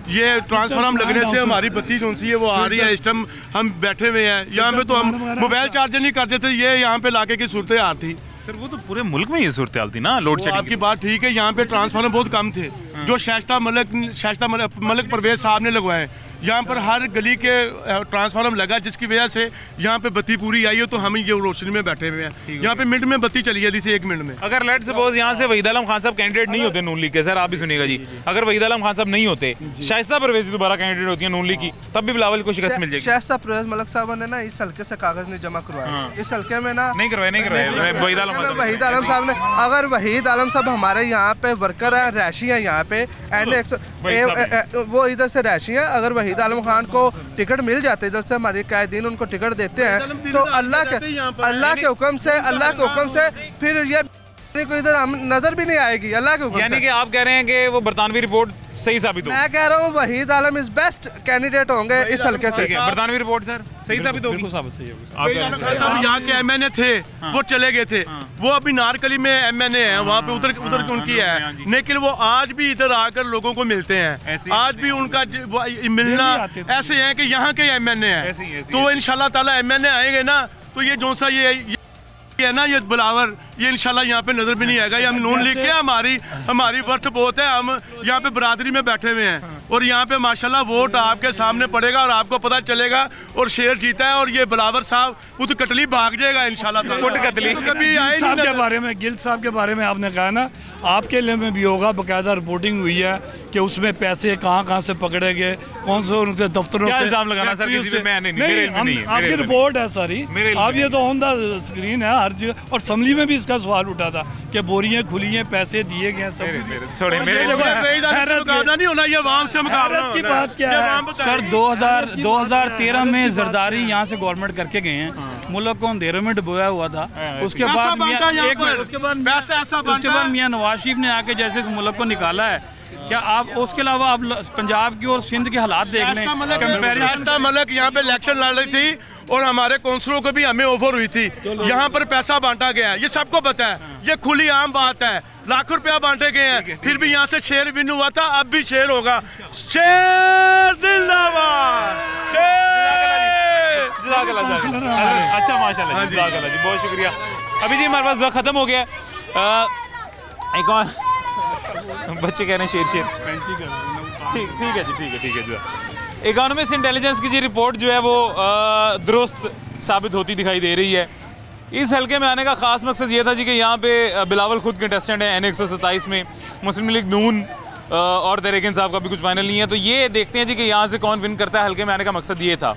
ये ट्रांसफार्मर लगने से हमारी बत्ती जो सी है वो आ रही है। इस टाइम हम बैठे हुए हैं यहाँ पे, तो हम मोबाइल चार्जर नहीं करते थे, ये यहाँ पे इलाके की सूरत हाल थी। सर वो तो पूरे मुल्क में ये सूरत हाल थी ना, लोड शेडिंग। आपकी बात ठीक है, यहाँ पे ट्रांसफार्मर बहुत कम थे, जो शाइस्ता मलिक परवेज़ साहब ने लगवाए। यहाँ पर हर गली के ट्रांसफार्मर लगा, जिसकी वजह से यहाँ पे बत्ती पूरी आई है, तो हम ये रोशनी में बैठे हुए हैं। यहाँ पे मिनट में बत्ती चली जाती थी, 1 मिनट में। अगर लेट सपोज यहाँ से वहीद आलम खान साहब कैंडिडेट नहीं होते नून लीग के, सर आप भी सुनिएगा जी, अगर वहीद आलम खान साहब नहीं होते, शाइस्ता परवेज़ दोबारा कैंडिडेट होती है नून लीग की, तब भी बिलावल को शिकस्त मिल जाएगी। शाइस्ता परवेज़ मलिक साहब ने ना इस हल्के से कागज नहीं जमा करवाया, इस हल्के में ना नहीं करवाए वहीद आलम साहब ने। अगर वहीद आलम साहब हमारे यहाँ पे वर्कर है, रैशी है, यहाँ पे वो इधर से रैशी है, अगर वहीद आलम खान को टिकट मिल जाते, इधर से हमारे कायदीन उनको टिकट देते हैं, तो अल्लाह के हुक्म से फिर ये को इधर हम नजर भी नहीं आएगी, अल्लाह के हुक्म से। यानी कि आप कह रहे हैं कि वो बरतानवी रिपोर्ट सही साबित हो? मैं कह रहा हूँ वहीद आलम इज बेस्ट कैंडिडेट होंगे इस हल्के से। बरतानवी रिपोर्ट सर सही साबित होगी? यहाँ के MNA थे, वो चले गए थे, वो अभी नारकली में MNA है, वहाँ पे उधर उनकी है, लेकिन वो आज भी इधर आकर लोगों को मिलते हैं, आज भी उनका मिलना ऐसे है कि यहाँ के MNA है, तो इंशाल्लाह ताला MNA आएंगे ना, तो ये जो सा ये है ना, ये बिलावल, ये इंशाल्लाह यहाँ पे नजर भी नहीं आएगा। ये हम नून लिख के हमारी वर्थ बहुत है, हम यहाँ पे बरादरी में बैठे हुए हैं और यहाँ पे माशाल्लाह वोट आपके सामने पड़ेगा और आपको पता चलेगा और शेर जीता है और ये बिलावल साहब खुद कतली भाग जाएगा इंशाल्लाह। कतली कभी आए साहब के बारे में, गिल साहब के बारे में आपने कहा ना, आपके लिए में भी होगा, बाकायदा रिपोर्टिंग हुई है कि उसमें पैसे कहाँ से पकड़े गए, कौन से उनके दफ्तरों से इल्जाम लगाना सर किसी पे? मैं नहीं, आपकी रिपोर्ट है सारी, आप ये तो ऑन द स्क्रीन है हर जगह, और असम्बली में भी इसका सवाल उठा था कि बोरियां खुली हैं, पैसे दिए गए हैं, सब नहीं होना, ये आवाम से मुकाबला की बात क्या है सर? 2013 में जरदारी यहाँ से गवर्नमेंट करके गए हैं, मुल्क को अंधेरे में डुबोया हुआ था। उसके बाद मियां नवाज शरीफ ने आके जैसे इस मुल्क को निकाला है, क्या आप उसके अलावा आप पंजाब की और सिंध के हालात देख लें? शाइस्ता मलिक यहाँ पे इलेक्शन लड़ रही थी और हमारे काउंसलरों को भी हमें ऑफर हुई थी, यहाँ पर पैसा बांटा गया है, ये सबको पता है, ये खुली आम बात है। लाखों रुपया बांटे गए हैं, फिर भी यहाँ से शेर विन हुआ था, अब भी शेर होगा। शेर जिंदाबाद, अच्छा माशाल्लाह जी, बहुत शुक्रिया। अभी जी हमारे पास वक्त खत्म हो गया। एक और बच्चे कह रहे हैं शेर ठीक है जी। इकोनॉमिस्ट इंटेलिजेंस की जी रिपोर्ट जो है वो दुरुस्त साबित होती दिखाई दे रही है। इस हल्के में आने का खास मकसद ये था जी कि यहाँ पे बिलावल खुद कंटेस्टेंट है N 127 में, मुस्लिम लीग नून और तहरीक इंसाफ का भी कुछ फाइनल नहीं है, तो ये देखते हैं जी कि यहाँ से कौन विन करता है। हल्के में आने का मकसद ये था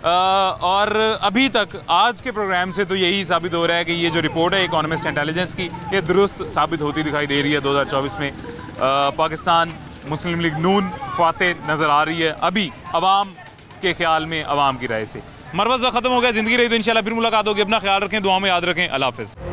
और अभी तक आज के प्रोग्राम से तो यही साबित हो रहा है कि ये जो रिपोर्ट है इकोनॉमिस्ट इंटेलिजेंस की, ये दुरुस्त साबित होती दिखाई दे रही है। 2024 में पाकिस्तान मुस्लिम लीग नून फातेह नज़र आ रही है अभी अवाम के ख्याल में, अवाम की राय से। मरवज़ ख़त्म हो गया, ज़िंदगी रही तो इंशाल्लाह फिर मुलाकात होगी। अपना ख्याल रखें, दुआ में याद रखें। अल्लाह हाफ़िज़।